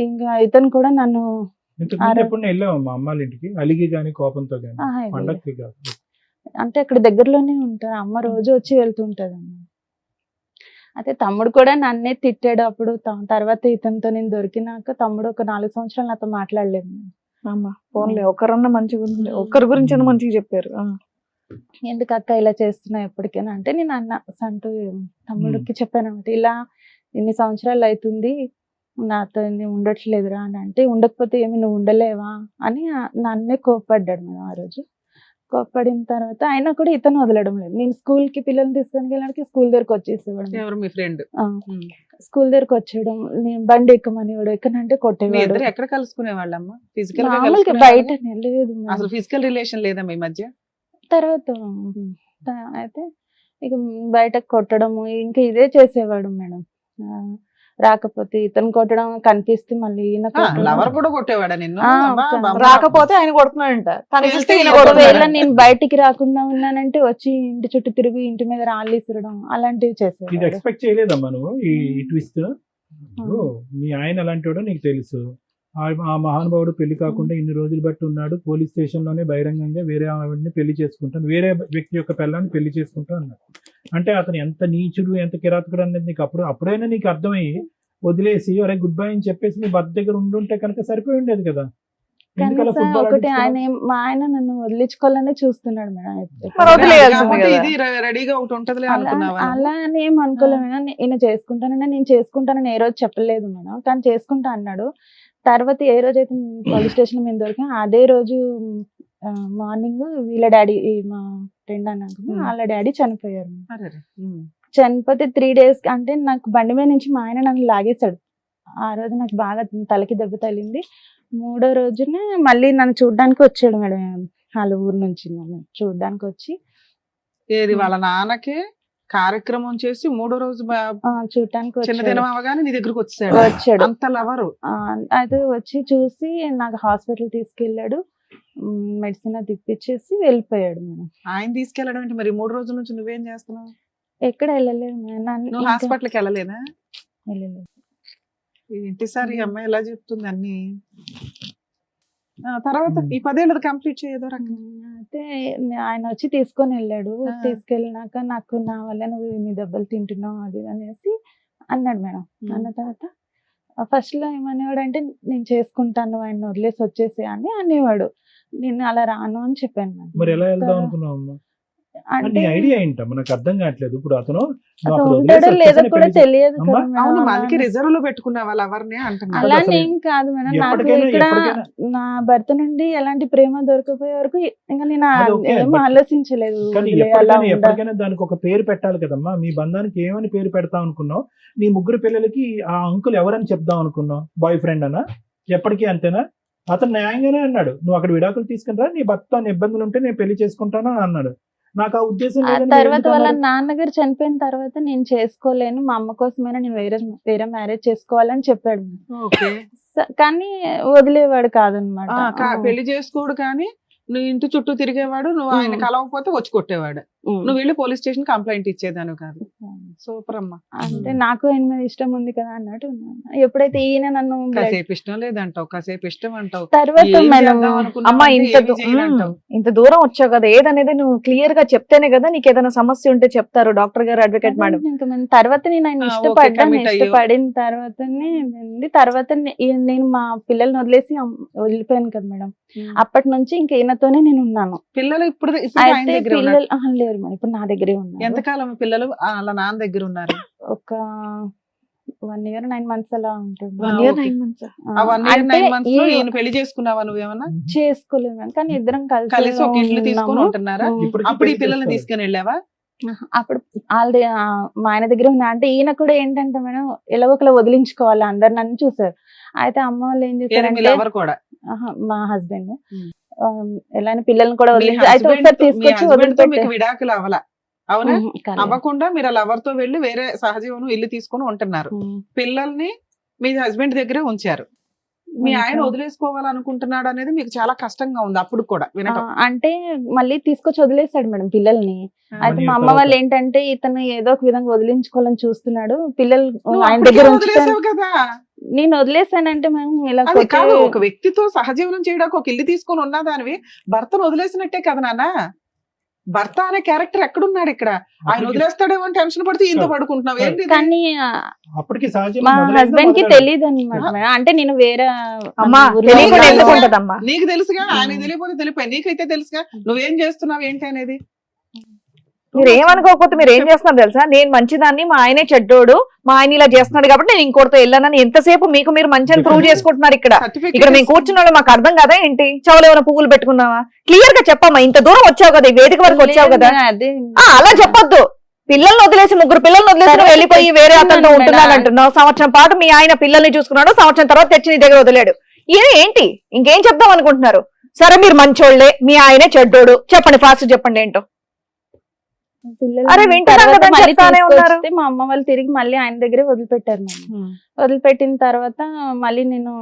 ఇంకా ఇతను కూడా నన్ను ఇంతకుముందు ఎప్పుడు వెళ్ళావు మా అమ్మాళ్ళ ఇంటికి అలిగి గానీ కోపంతో గానీ? ఆహా, పండక్కి కాదు. అంటే అక్కడ దగ్గరలోనే ఉంటారు, అమ్మ రోజు వచ్చి వెళ్తుంటది అమ్మ. అయితే తమ్ముడు కూడా నన్నే తిట్టాడు అప్పుడు. తర్వాత ఇతనితో నేను దొరికినాక తమ్ముడు ఒక 4 సంవత్సరాలు నాతో మాట్లాడలేదు. అమ్మా ఫోన్లే, ఒకరన్నా మంచిగా ఉంది, ఒక్కరి గురించి మంచిగా చెప్పారు. ఎందుకు అక్క ఇలా చేస్తున్నా ఎప్పటికైనా అంటే, నేను అన్న సంటూ తమ్ముడికి చెప్పాను అనమాట, ఇలా ఇన్ని సంవత్సరాలు అవుతుంది నాతో ఉండట్లేదురా అని. అంటే ఉండకపోతే ఏమి నువ్వు ఉండలేవా అని నన్నే కోప్పడ్డాడు మేడం ఆ రోజు. కోప్పడిన తర్వాత అయినా కూడా ఇతను వదలడం లేదు. నేను స్కూల్ కి పిల్లల్ని తీసుకొని వెళ్ళడానికి స్కూల్ దగ్గరకు వచ్చేసేవాడు. ఎవరు మీ ఫ్రెండ్? స్కూల్ దగ్గరకు వచ్చేయడం, నేను బండి ఎక్కమనేవాడు, ఎక్కనంటే మీ కొట్టేవాడు. ఇద్దరు ఎక్కడ కలుసుకునే వాళ్ళమ్మా? ఫిజికల్ గా మామూలుగా కలుసుకునేవాళ్ళా? బయట లేదు మేడం. అసలు ఫిజికల్ రిలేషన్ లేదా మీ మధ్య? తర్వాత అయితే ఇక బయట కొట్టడము ఇంకా ఇదే చేసేవాడు మేడం. రాకపోతే ఇతను కొట్టడం, కనిపిస్తే మళ్ళీ ఈయన కొట్టడం. లవర్ కూడా కొట్టేవాడా నిన్ను? ఆ, అమ్మా, ఒక- బామ్మ. రాకపోతే ఆయన కొడుతున్నాడంట, కనిపిస్తే ఈయన ఒకవేళ కొడుతున్నాడు. నేను బయటికి రాకుండా ఉన్నానంటే వచ్చి ఇంటి చుట్టూ తిరిగి ఇంటి మీద రాళ్ళు ఇసరడం అలాంటివి ఇది చేసేవాడు. ఎక్స్పెక్ట్ చేయలేదమ్మా నువ్వు ఈ ట్విస్ట్? మీ ఆయన అలాంటి వాడో నీకు తెలుసు. ఆ మహానుభావుడు పెళ్లి కాకుండా ఇన్ని రోజులు బట్టి ఉన్నాడు, పోలీస్ స్టేషన్ లోనే బహిరంగంగా వేరే ఆవిడని పెళ్లి చేసుకుంటాను, వేరే వ్యక్తి యొక్క పిల్లాన్ని పెళ్లి చేసుకుంటా అన్నాడు. అంటే అతను ఎంత నీచుడు, ఎంత కిరాతకుడు అనేది నీకు అప్పుడైనా నీకు అర్థమయ్యి వదిలేసి అరే గుడ్ బై అని చెప్పేసి నీ భర్త దగ్గర ఉండుంటే కనుక సరిపోయి ఉండేది కదా. ఎందుకలా కనీసం ఫుట్బాల్ ఒకటి ఆడించుకున్నావు? మా ఆయన నన్ను వదిలించుకోవాలనే చూస్తున్నాడు మేడం. మరి వదిలేయాల్సింది కాబట్టి కదా. ఇది రెడీగా ఒకటి ఉంటదిలే అనుకున్నావా? అలా అని ఏం అనుకోలేదు మేడం. ఈయన చేసుకుంటానని నేను చేసుకుంటానని ఏ రోజు చెప్పలేదు మేడం, కానీ చేసుకుంటా అన్నాడు. తర్వాత ఏ రోజు అయితే పోలీస్ స్టేషన్ మీద దొరికా అదే రోజు మార్నింగ్ వీళ్ళ డాడీ, మా ఫ్రెండ్ అన్నాక వాళ్ళ డాడీ చనిపోయారు. అరెరే. చనిపోతే 3 days అంటే నాకు బండి మీద నుంచి మా ఆయన నన్ను లాగేశాడు. ఆ రోజు నాకు బాగా తలకి దెబ్బ తగిలింది. 3వ రోజునే మళ్ళీ నన్ను చూడడానికి వచ్చాడు మేడం, వాళ్ళ ఊరు నుంచి నన్ను చూడడానికి వచ్చి. ఏది వాళ్ళ నాన్నకి కార్యక్రమం చేసి 3వ రోజు చూడటానికి చిన్నదినం అవగానే నీ దగ్గరకు వచ్చాడు. వచ్చాడు. అంత లవరు. అయితే వచ్చి చూసి నాకు హాస్పిటల్ తీసుకెళ్ళాడు, మెడిసిన్ తిప్పించేసి వెళ్ళిపోయాడు మేడం. ఆయన తీసుకెళ్ళడం అంటే మరి 3 రోజుల నుంచి నువ్వేం చేస్తున్నావు? ఎక్కడ వెళ్ళలేదు మేడం. నువ్వు హాస్పిటల్కి వెళ్ళలేదా? వెళ్ళలేదు. ఏంటి సార్ ఈ అమ్మాయి ఎలా చెప్తుంది అన్ని? తర్వాత ఈ 10 ఏళ్ళది కంప్లీట్ చేయదో రకంగా అయితే ఆయన వచ్చి తీసుకొని వెళ్ళాడు. ఆ. తీసుకెళ్ళినాక నాకు నా వల్ల నువ్వు ఇన్ని దెబ్బలు తింటున్నావు అది ఇది అనేసి అన్నాడు మేడం. అన్న తర్వాత ఫస్ట్ లో ఏమనేవాడు అంటే నేను చేసుకుంటాను ఆయన వదిలేసి వచ్చేసి అని అనేవాడు. నేను అలా రాను అని చెప్పాను మేడం. మరి ఎలా వెళ్దాం అనుకున్నావు అమ్మా? అంటే నీ ఐడియా ఏంటమ్మా? నాకు అర్థం కావట్లేదు. ఇప్పుడు అతను నువ్వు అతను అక్కడ ఉంటాడో వదిలేసి లేదో వచ్చేసానే కూడా పెళ్లి తెలియదు అమ్మా, కదా అవును మేడం. మనకి రిజర్వ్ లో పెట్టుకున్న వాళ్ళు ఎవరిని అంటున్నారు అలా అసలు ఏం కాదు మేడం. నాకు ఎప్పటికైనా ఇక్కడ ఎప్పటికైనా నా భర్త నుండి ఎలాంటి ప్రేమ దొరకపోయే వరకు ఇంకా నేను అది ఓకే, ఏం but ఆలోచించలేదు. కానీ వదిలేయాలా ఉండాలా? ఎప్పటికైనా దానికి ఒక పేరు పెట్టాలి కదమ్మా. మీ బంధానికి ఏమని పేరు పెడతాం అనుకున్నావు? నీ ముగ్గురు పిల్లలకి ఆ అంకుల్ ఎవరని చెప్దాం అనుకున్నావు? బాయ్ ఫ్రెండ్ అనా? ఎప్పటికీ అంతేనా? అతను న్యాయంగానే అన్నాడు, నువ్వు అక్కడ విడాకులు తీసుకుని నీ భర్త ఇబ్బందులు ఉంటే నేను పెళ్లి చేసుకుంటాను అని అన్నాడు. నాకు ఆ ఉద్దేశం ఆ లేదని తర్వాత ఎందుకు వాళ్ళ అన్నారు? నాన్నగారు చనిపోయిన తర్వాత నేను చేసుకోలేను, మా అమ్మ కోసమైనా నేను వేరే మ్యారేజ్ చేసుకోవాలని చెప్పాడు. ఓకే కానీ వదిలేవాడు కాదనమాట. పెళ్లి చేసుకోడు కానీ నువ్వు ఇంటి చుట్టూ తిరిగేవాడు, నువ్వు ఆయన కలవకపోతే వచ్చి కొట్టేవాడు, నువ్వు వెళ్ళి పోలీస్ స్టేషన్ కంప్లైంట్ ఇచ్చేదాను కాదు. సూపర్ అమ్మా. అంటే నాకు ఆయన మీద ఇష్టం ఉంది కదా అన్నట్టు ఉన్నాను. ఎప్పుడైతే ఈయన నన్ను కాసేపు ఇష్టం లేదంటావు, కాసేపు ఇష్టం అంటావు, తర్వాత ఏం మేడం చేద్దాం అనుకున్నావు అమ్మా అంటే ఇంత ఏమీ చేయనంటావు. ఇంత దూరం వచ్చావు కదా, ఏదనేది నువ్వు క్లియర్ గా చెప్తేనే కదా నీకు ఏదైనా సమస్య ఉంటే చెప్తారు డాక్టర్ గారు, అడ్వకేట్ మేడం. తర్వాత నేను ఆయన ఓకే, ఇష్టపడ్డాను. commit అయ్యావు. ఇష్టపడిన తర్వాతనే తర్వాత నేను మా పిల్లల్ని వదిలేసి వెళ్ళిపోయాను కదా మేడం. అప్పటి నుంచి ఇంక ఈయనతోనే నేను ఉన్నాను. పిల్లలు ఇప్పుడు ఆయన అయితే దగ్గర పిల్లలు లేరు మేడం, ఇప్పుడు నా దగ్గరే ఉన్నారు. ఎంతకాలం పిల్లలు వాళ్ళ నాన్న దగ్గర ఉన్నారు? ఒక 1 year 9 months అలా ఉంటుంది. 1 year ఓకే. 9 months. ఆ 1 year అంటే 9 months లో ఈ- ఈయన పెళ్లి చేసుకున్నావా నువ్వేమన్నా? చేసుకోలేదు మేడం, కానీ ఇద్దరం కలిసి ఒక ఇల్లు తీసుకొని ఉంటున్నారా? ఇప్పటికీ అప్పుడు ఈ పెళ్లి పిల్లల్ని చేస్తారు. తీసుకొని వెళ్ళావా? అప్పుడు వాళ్ళది మా ఆయన దగ్గర ఉన్నా. అంటే ఈయన కూడా ఏంటంటే మేడం ఎలా ఒకలా వదిలించుకోవాలి, అందరు నన్ను చూసారు. అయితే అమ్మ వాళ్ళు ఏం ఏది మీ చేశారంటే లవర్ కూడా? మా హస్బెండ్ ఉమ్. ఎలా పిల్లల్ని కూడా మీ వదిలించి అయితే husband ఒకసారి తో- మీ తీసుకొచ్చి husband తో వదిలిపెట్టే మీకు విడాకులు అవలా అవునా? అవ్వకుండా మీరు లవర్ తో వెళ్ళి వేరే సహజీవనం ఇల్లు తీసుకొని ఉంటున్నారు. పిల్లల్ని మీ హస్బెండ్ దగ్గరే ఉంచారు. మీ ఆయన వదిలేసుకోవాలనుకుంటున్నాడు అనేది మీకు చాలా కష్టంగా ఉంది అప్పుడు కూడా వినటం. అంటే మళ్ళీ తీసుకొచ్చి వదిలేసాడు మేడం పిల్లల్ని. అయితే మా అమ్మ తర్వాత. వాళ్ళు ఏంటంటే ఇతను ఏదో ఒక విధంగా వదిలించుకోవాలని చూస్తున్నాడు, పిల్లలు నువ్వు ఆయన అప్పటికే దగ్గర ఉంచుతాను. వదిలేసావు కదా. నేను వదిలేసానంటే మేము ఇలా అది కొట్టే- కాదు, ఒక వ్యక్తితో సహజీవనం చేయడానికి ఒక ఇల్లు తీసుకొని ఉన్నదానివి భర్తను వదిలేసినట్టే కదా నాన్న. భర్త అనే క్యారెక్టర్ ఎక్కడున్నాడు ఇక్కడ? ఆయన అప్పటికి- వదిలేస్తాడేమో అని టెన్షన్ పడుతూ ఇంత పడుకుంటున్నావు ఏంటి ఇది? కానీ అప్పటికి సహజంగా మా మొదలైందా హస్బెండ్ కి మొదలైందా? తెలియదు అనమాట. అంటే నేను వేరే అమ్మా ఊర్లో తెలియకుండా ఉన్నాను. ఎందుకు ఉంటదమ్మా? నీకు తెలుసుగా, ఆయన తెలియకపోతే తెలిపోయి, నీకైతే తెలుసుగా నువ్వేం చేస్తున్నావు ఏంటి అనేది. మీరు ఏమనుకోకపోతే మీరు ఏం చేస్తున్నారు తెలుసా? నేను మంచిదాన్ని, మా ఆయనే చెడ్డోడు, మా ఆయన ఇలా చేస్తున్నాడు కాబట్టి నేను ఇంకోటితో వెళ్ళానని ఎంతసేపు మీకు మీరు మంచిని ప్రూవ్ చేసుకుంటున్నారు ఇక్కడ. ఇక్కడ మేము కూర్చున్న వాళ్ళు మాకు అర్థం కదా ఏంటి? చెవులు ఏమైనా పువ్వులు పెట్టుకున్నావా? క్లియర్ గా చెప్పమ్మా. ఇంత దూరం వచ్చావు కదా, ఈ వేదిక వరకు వచ్చావు కదా, అదే అలా చెప్పొద్దు. పిల్లల్ని వదిలేసి, ముగ్గురు పిల్లల్ని వదిలేసి నువ్వు వెళ్ళిపోయి వేరే అతనితో ఉంటున్నాను అంటున్నావు. సంవత్సరం పాటు మీ ఆయన పిల్లల్ని చూసుకున్నాడు, సంవత్సరం తర్వాత తెచ్చి నీ దగ్గర వదిలేడు. ఇది ఏంటి? ఇంకేం చెప్దాం అనుకుంటున్నారు? సరే మీరు మంచోళ్లే, మీ ఆయనే చెడ్డోడు, చెప్పండి ఫాస్ట్ చెప్పండి ఏంటో. పిల్లలు అరే వింటున్నాం తర్వాత కదా, మళ్ళీ చెప్తానే ఉన్నారు. తీసుకొస్తే మా అమ్మ వాళ్ళు తిరిగి మళ్ళీ ఆయన దగ్గరే వదిలిపెట్టారు మేడం. వదిలిపెట్టిన తర్వాత మళ్ళీ నేను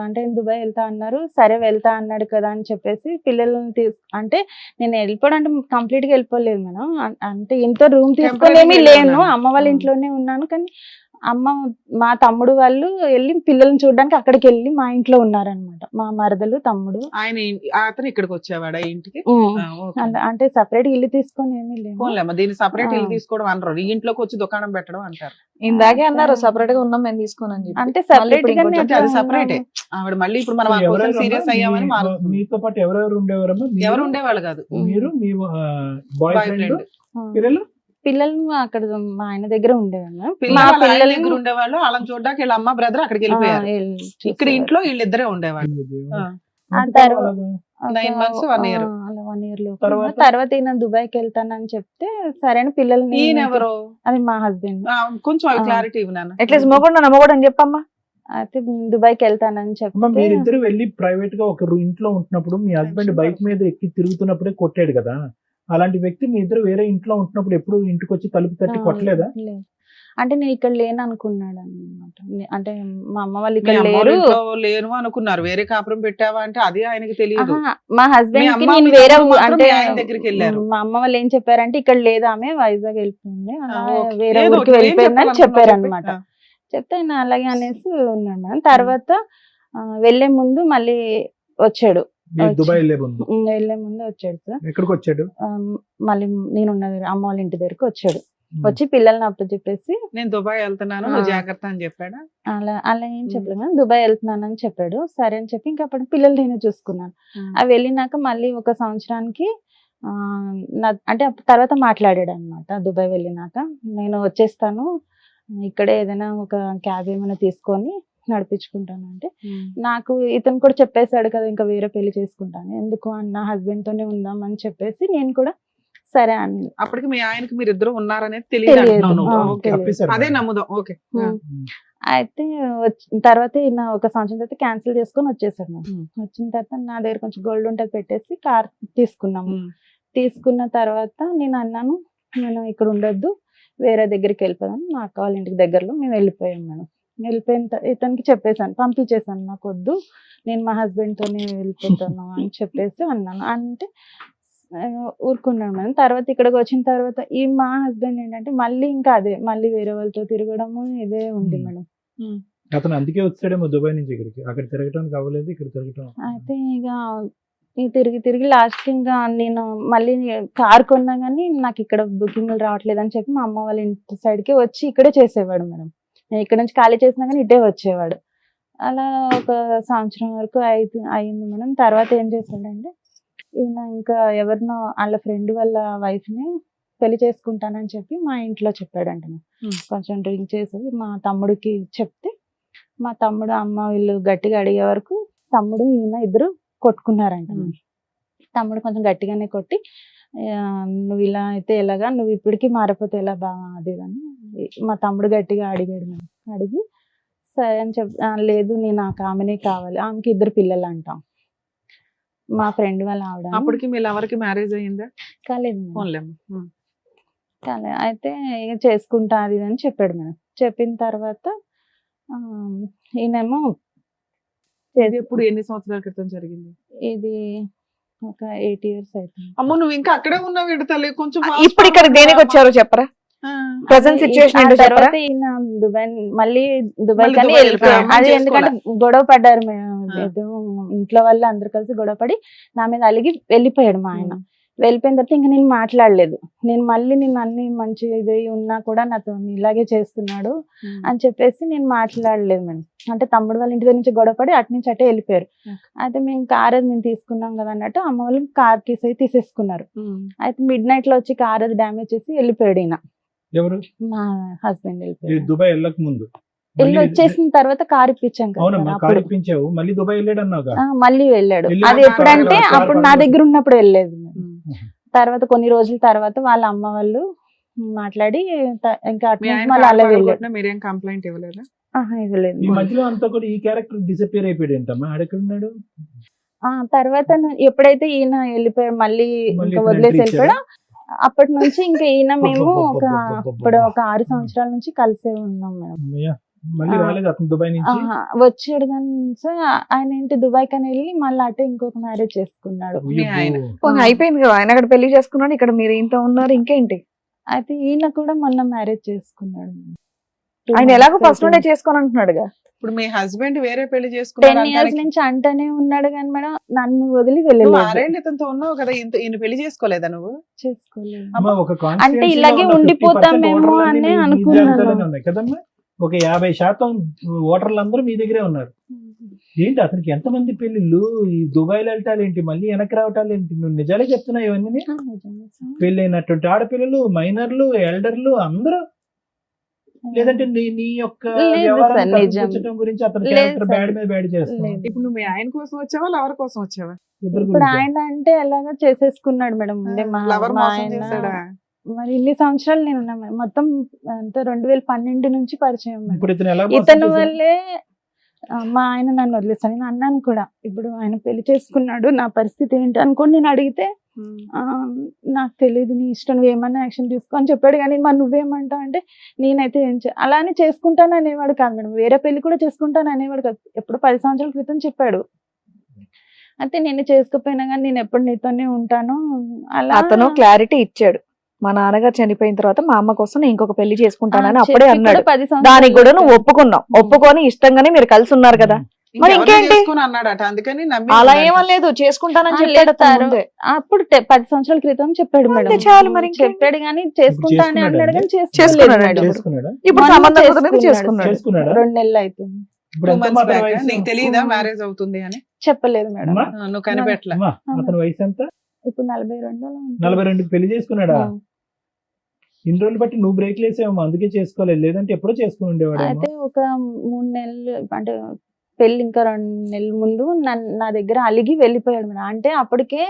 అంటే దుబాయ్ వెళ్తా అన్నారు, సరే వెళ్తా అన్నాడు కదా అని చెప్పేసి పిల్లల్ని అంటే నేను వెళ్ళిపోవడం అంటే కంప్లీట్ గా వెళ్ళిపోలేదు మేడం. అంటే ఇంట్లో రూమ్ తీసుకునేమి లేను, అమ్మ వాళ్ళ ఇంట్లోనే ఉన్నాను. కానీ అమ్మ మా తమ్ముడు వాళ్ళు వెళ్ళి పిల్లల్ని చూడడానికి అక్కడికి వెళ్ళి మా ఇంట్లో ఉన్నారనమాట, మా మరదలు తమ్ముడు. ఆయన అతను ఇక్కడికి వచ్చేవాడా ఇంటికి? అంటే సపరేట్ ఇల్లు తీసుకొని ఏమీ లేవు. పోన్లేమ్మా, దీన్ని సపరేట్ ఇల్లు తీసుకోవడం అనరు, ఈ ఇంట్లోకి వచ్చి దుకాణం పెట్టడం అంటారు. ఇందాకే అన్నారు సపరేట్ గా ఉన్నాం మేము తీసుకోనని చెప్పి. అంటే సపరేట్ గా ఇంకోటి నేను అది సపరేటే. ఆవిడ మళ్ళీ ఇప్పుడు మనం ఎవరెవరు సీరియస్ అమ్మా? అయ్యామని మారుతుంది. మీతో పాటు ఎవరెవరు ఉండేవారమ్మా? ఎవరు ఉండేవాళ్ళు కాదు. మీరు, మీ బాయ్ బాయ్ ఫ్రెండ్, ఫ్రెండ్ పిల్లలు? పిల్లలు అక్కడ మా ఆయన దగ్గర ఉండేవాళ్ళు. మా పిల్లలు వాళ్ళ ఆయన పిల్లలు దగ్గర ఉండేవాళ్ళు, వాళ్ళని చూడడానికి వీళ్ళ అమ్మ బ్రదర్ అక్కడికి వెళ్ళిపోయారు. ఇక్కడ ఇంట్లో వీళ్ళిద్దరే ఉండేవాళ్ళు. ఆ తర్వాత 9 months 1 year. అలా 1 year లో తర్వాత? తర్వాత ఈయన దుబాయ్కి వెళ్తానని చెప్తే సరే అని పిల్లల్ని ఈయన ఎవరు? అది మా హస్బెండ్. కొంచెం అవి క్లారిటీ ఇవ్వు నాన్న. అట్లీస్ట్ మొగడు మొగడు అని చెప్పమ్మా. అయితే దుబాయ్కి వెళ్తానని అమ్మ చెప్తే మీరిద్దరు వెళ్ళి ప్రైవేట్ గా ఒక ఇంట్లో ఉంటున్నప్పుడు మీ హస్బెండ్ బైక్ మీద ఎక్కి తిరుగుతున్నప్పుడే కొట్టాడు కదా, అలాంటి వ్యక్తి మీ ఇద్దరు వేరే ఇంట్లో ఉంటున్నప్పుడు ఎప్పుడు ఇంటికి వచ్చి తలుపు తట్టి కొట్టలేదా? లేదు. అంటే నేను ఇక్కడ లేను అనుకున్నాడు అనమాట. అంటే మా అమ్మ వాళ్ళు మీ ఇక్కడ అమ్మ వాళ్ళ లేరు. ఇంట్లో లేను అనుకున్నారు, వేరే కాపురం పెట్టావా అంటే అది ఆయనకి తెలియదు. ఆహా, మా మీ హస్బెండ్ కి అమ్మ, నేను మీ వేరే తమ్ముడు మాత్రం అంటే మీ ఆయన దగ్గరికి వెళ్ళారు. మా అమ్మ వాళ్ళు ఏం చెప్పారంటే ఇక్కడ లేదు ఆమె వైజాగ్ వెళ్ళిపోయింది, అలా ఓకే. వేరే ఏదో ఊరికి ఒకటి, ఏం వెళ్ళిపోయిందని చెప్పారు అనమాట. చెప్పాలనుకున్నావు చెప్తే ఆయన అలాగే అనేసి ఉన్నాడు మేడం. తర్వాత వెళ్లే ముందు మళ్ళీ వచ్చాడు. మీరు దుబాయ్ వెళ్ళే ముందు వెళ్ళే ముందు వచ్చాడు సార్. ఎక్కడికి వచ్చాడు? మళ్ళీ నేను ఉన్న అమ్మ వాళ్ళ ఇంటి దగ్గరకు వచ్చాడు. వచ్చి పిల్లల్ని చెప్పేసి నేను దుబాయ్ వెళ్తున్నాను, నువ్వు జాగ్రత్త అని చెప్పాడా? అలా ఏం చెప్పలేదు మేడం. దుబాయ్ వెళ్తున్నాను అని చెప్పాడు. సరే అని చెప్పి ఇంకా అప్పుడు పిల్లలు నేనే చూసుకున్నాను. అవి వెళ్ళినాక మళ్ళీ ఒక సంవత్సరానికి అంటే తర్వాత మాట్లాడాడు అనమాట. దుబాయ్ వెళ్ళినాక నేను వచ్చేస్తాను, ఇక్కడే ఏదైనా ఒక క్యాబ్ ఏమైనా తీసుకొని నడిపించుకుంటాను అంటే, నాకు ఇతను కూడా చెప్పేశాడు కదా ఇంకా వేరే పెళ్లి చేసుకుంటాను, ఎందుకు అన్న హస్బెండ్ తోనే ఉందాం అని చెప్పేసి నేను కూడా సరే అని. అప్పటికి మీ ఆయనకి మీరు ఇద్దరు ఉన్నారనేది తెలియదు. అదే నమ్ముదాం. ఓకే. అయితే తర్వాత ఈయన ఒక సంవత్సరం తర్వాత క్యాన్సిల్ చేసుకొని వచ్చేసాడు. వచ్చిన తర్వాత నా దగ్గర కొంచెం గోల్డ్ ఉంటే పెట్టేసి కార్ తీసుకున్నాము. తీసుకున్న తర్వాత నేను అన్నాను, నేను ఇక్కడ ఉండొద్దు, వేరే దగ్గరికి వెళ్ళిపోదాం, మా అక్క వాళ్ళ ఇంటికి దగ్గరలో మేము వెళ్ళిపోయాం మేడం. వెళ్ళిపోయిన ఇతనికి చెప్పేసాను, పంపించేసాను, నాకు వద్దు, నేను మా హస్బెండ్ తోనే వెళ్ళిపోతాను అని చెప్పేసి అన్నాను. అంటే ఊరుకున్నాను మేడం. తర్వాత ఇక్కడికి వచ్చిన తర్వాత ఈ మా హస్బెండ్ ఏంటంటే మళ్ళీ ఇంకా అదే మళ్ళీ వేరే వాళ్ళతో తిరగడము ఇదే ఉంది మేడం. అతను అందుకే వచ్చాడేమో దుబాయ్ నుంచి ఇక్కడికి, అక్కడ తిరగటానికి అవ్వలేదు, ఇక్కడ తిరగటం. అయితే ఇక తిరిగి లాస్ట్ ఇంకా నేను మళ్ళీ కార్ కొన్నా కానీ నాకు ఇక్కడ బుకింగ్లు రావట్లేదు అని చెప్పి మా అమ్మ వాళ్ళ ఇంటి సైడ్కి వచ్చి ఇక్కడే చేసేవాడు మేడం. నేను ఇక్కడ నుంచి ఖాళీ చేసినా కానీ ఇటే వచ్చేవాడు. అలా ఒక సంవత్సరం వరకు అయింది మేడం. తర్వాత ఏం చేశాడంటే ఈయన ఇంకా ఎవరినో వాళ్ళ ఫ్రెండ్ వాళ్ళ వైఫ్ని పెళ్లి చేసుకుంటానని చెప్పి మా ఇంట్లో చెప్పాడంట. కొంచెం డ్రింక్ చేసి మా తమ్ముడికి చెప్తే మా తమ్ముడు అమ్మ వీళ్ళు గట్టిగా అడిగే వరకు తమ్ముడు ఈయన ఇద్దరు కొట్టుకున్నారంట. తమ్ముడు కొంచెం గట్టిగానే కొట్టి, నువ్వు ఇలా అయితే ఎలాగా, నువ్వు ఇప్పటికీ మారిపోతే ఎలా బాగా అది అని మా తమ్ముడు గట్టిగా అడిగాడు మేడం. అడిగి సరే అని లేదు నేను నాకు ఆమెనే కావాలి, ఆమెకి ఇద్దరు పిల్లలు అంటాం, మా ఫ్రెండ్ వాళ్ళ ఆవిడ. అప్పటికి మీ ఎవరికి మ్యారేజ్ అయ్యిందా? కాలేదు. కాలేదు. అయితే ఇక చేసుకుంటా అది అని చెప్పాడు మేడం. చెప్పిన తర్వాత ఈయనేమో ఇప్పుడు ఎన్ని సంవత్సరాల క్రితం జరిగింది ఇది? ఒక 8 years అవుతుంది. అమ్మో, నువ్వు ఇంకా అక్కడే ఉన్నావు విడతలే. కొంచెం ఇప్పుడు ఇక్కడ దేనికి వచ్చారో చెప్పరా? ప్రెసెంట్ సిచువేషన్ తర్వాత ఈయన మళ్ళీ దుబాయ్ కానీ వెళ్ళిపోయాం. అది ఎందుకంటే గొడవ పడ్డారు ఇంట్లో వాళ్ళు అందరు కలిసి గొడవ పడి నా మీద అలిగి వెళ్ళిపోయాడు మా ఆయన. వెళ్ళిపోయిన తర్వాత ఇంకా నేను మాట్లాడలేదు. నేను మళ్ళీ నేను అన్ని మంచి ఇది ఉన్నా కూడా నాతో ఇలాగే చేస్తున్నాడు అని చెప్పేసి నేను మాట్లాడలేదు మేడం. అంటే తమ్ముడు వాళ్ళ ఇంటి దగ్గర నుంచి గొడవపడి అటు నుంచి అటే వెళ్ళిపోయారు. అయితే మేము కార్ అది మేము తీసుకున్నాం కదా అన్నట్టు అమ్మ వాళ్ళు కార్ కీస్ అయితే తీసేసుకున్నారు. అయితే మిడ్ నైట్ లో వచ్చి కార్ అది డ్యామేజ్ చేసి వెళ్ళిపోయాడు ఈయన. ఎవరు? మా హస్బెండ్ వెళ్ళిపోయాడు. దుబాయ్ వెళ్ళక ముందు వెళ్ళి వచ్చేసిన తర్వాత కార్ ఇప్పించాం కదా, మళ్ళీ దుబాయ్ వెళ్ళాడు అన్నావు. మళ్ళీ వెళ్ళాడు. అది ఎప్పుడంటే అప్పుడు నా దగ్గర ఉన్నప్పుడు వెళ్ళలేదు. తర్వాత కొన్ని రోజుల తర్వాత వాళ్ళ అమ్మ వాళ్ళు మాట్లాడి ఇంకా అలా వెళ్ళాడు. మీరేం కంప్లైంట్ ఇవ్వలేదా? ఇవ్వలేదు. ఈ మధ్యలో అంతా కూడా ఈ క్యారెక్టర్ డిసపియర్ అయిపోయాడు ఏంటమ్మా, ఆడెక్కడున్నాడు? తర్వాత ఎప్పుడైతే ఈయన వెళ్ళిపోయాడు మళ్ళీ ఇంకా వదిలేసి వెళ్ళిపోయాడు, అప్పటి నుంచి ఇంకా ఈయన మేము ఇప్పుడు ఒక 6 సంవత్సరాల నుంచి కలిసే ఉన్నాం మేడం. వచ్చాడు కానీ సార్ ఆయన ఏంటి దుబాయ్ కని వెళ్ళి మళ్ళీ అటే ఇంకొక మ్యారేజ్ చేసుకున్నాడు. అయిపోయింది కదా, ఆయన అక్కడ పెళ్లి చేసుకున్నాడు, ఇక్కడ మీరు ఇంత ఉన్నారు, ఇంకేంటి? అయితే ఈయన కూడా మొన్న మ్యారేజ్ చేసుకున్నాడు. ఆయన ఎలాగో ఫస్ట్ నుండే చేసుకొని అంటున్నాడుగా. ఇప్పుడు మీ హస్బెండ్ వేరే పెళ్లి 10 years నుంచి అంటనే ఉన్నాడు కానీ మేడం నన్ను వదిలి వెళ్ళలేదు. ఉన్నావు కదా, ఈయన పెళ్లి చేసుకోలేదా? నువ్వు చేసుకోలేదు అంటే ఇలాగే ఉండిపోతామేమో అని అనుకున్నాను. ఒక 50% ఓటర్లు మీ దగ్గరే ఉన్నారు. ఏంటి అతనికి ఎంతమంది పెళ్లిళ్ళు? ఈ దుబాయ్లో వెళ్ళటాలేంటి, మళ్ళీ వెనక్కి రావటాలేంటి? నువ్వు నిజాలే చెప్తున్నావు ఇవన్నీ. పెళ్ళైనటువంటి ఆడపిల్లలు, మైనర్లు, ఎల్డర్లు అందరూ, లేదంటే నీ యొక్క గురించి అతని క్యారెక్టర్ బ్యాడ్ మీద బ్యాడ్ చేస్తున్నావు. ఇప్పుడు నువ్వు ఆయన కోసం వచ్చావా, లవర్ కోసం వచ్చావా? ఇప్పుడు ఆయన అంటే ఎలాగా చేసేసుకున్నాడు మేడం. మరి ఇన్ని సంవత్సరాలు నేను ఉన్నా మొత్తం 2012 నుంచి పరిచయం. ఇతను వల్లే మా ఆయన నన్ను వదిలేస్తాను. నేను అన్నాను కూడా, ఇప్పుడు ఆయన పెళ్లి చేసుకున్నాడు, నా పరిస్థితి ఏంటి అనుకోని నేను అడిగితే నాకు తెలియదు, నీ ఇష్టం, నువ్వు ఏమన్నా యాక్షన్ తీసుకో అని చెప్పాడు. కానీ మరి నువ్వేమంటావు అంటే నేనైతే ఏం అలానే చేసుకుంటాను అనేవాడు కాదు మేడం. వేరే పెళ్లి కూడా చేసుకుంటాను అనేవాడు కాదు. ఎప్పుడు 10 సంవత్సరాల క్రితం చెప్పాడు. అయితే నేను చేసుకోపోయినా కానీ నేను ఎప్పుడు నీతోనే ఉంటాను అలా అతను క్లారిటీ ఇచ్చాడు. మా నాన్నగారు చనిపోయిన తర్వాత మా అమ్మ కోసం నేను ఇంకొక పెళ్లి చేసుకుంటానని అప్పుడే అన్నాడు. దానికి కూడా నువ్వు ఒప్పుకున్నావు. ఒప్పుకొని ఇష్టంగానే మీరు కలిసి ఉన్నారు కదా. మరి ఇంకెవరినో ఇంకేంటి? చేసుకుని అన్నాడట, అందుకని నమ్మి అలా ఉన్నాడట. ఏమనలేదు, చేసుకుంటానని ఆ, చెప్పాడు లేదు, అతను ముందే. అప్పుడు 10 సంవత్సరాల క్రితం చెప్పాడు అంతే మేడం. చాలు, మరి ఇంకేం? చెప్పాడు కానీ చేసుకుంటా అని అన్నాడు కానీ చేసుకున్నాడు చేసుకోలేదు అండి. మేడం. చేసుకున్నాడా ఇప్పుడు మొన్న సంబంధం కుదిరింది, చేసుకున్నాడు. చేసుకున్నాడు. 2 2 నెలలు అవుతుంది. ఇప్పుడు 2 ఎంత months అతని back. వయసు? నీకు తెలియదా ఉమ్. మ్యారేజ్ అవుతుంది అని? చెప్పలేదు మేడం. అమ్మా, నువ్వు కనిపెట్టలే. అమ్మా, అతని వయసు ఎంత? ఇప్పుడు 42 42కి పెళ్లి చేసుకున్నాడా? ఇన్ని రోజులు బట్టి నువ్వు బ్రేక్ లేసేవమ్మా, అందుకే చేసుకోలేదు, లేదంటే ఎప్పుడో చేసుకుని ఉండేవాడేమో. అయితే ఒక 3 నెలలు అంటే పెళ్లి ఇంకా 2 నెలల ముందు నా దగ్గర అలిగి వెళ్ళిపోయాడు మేడం. అంటే అప్పటికే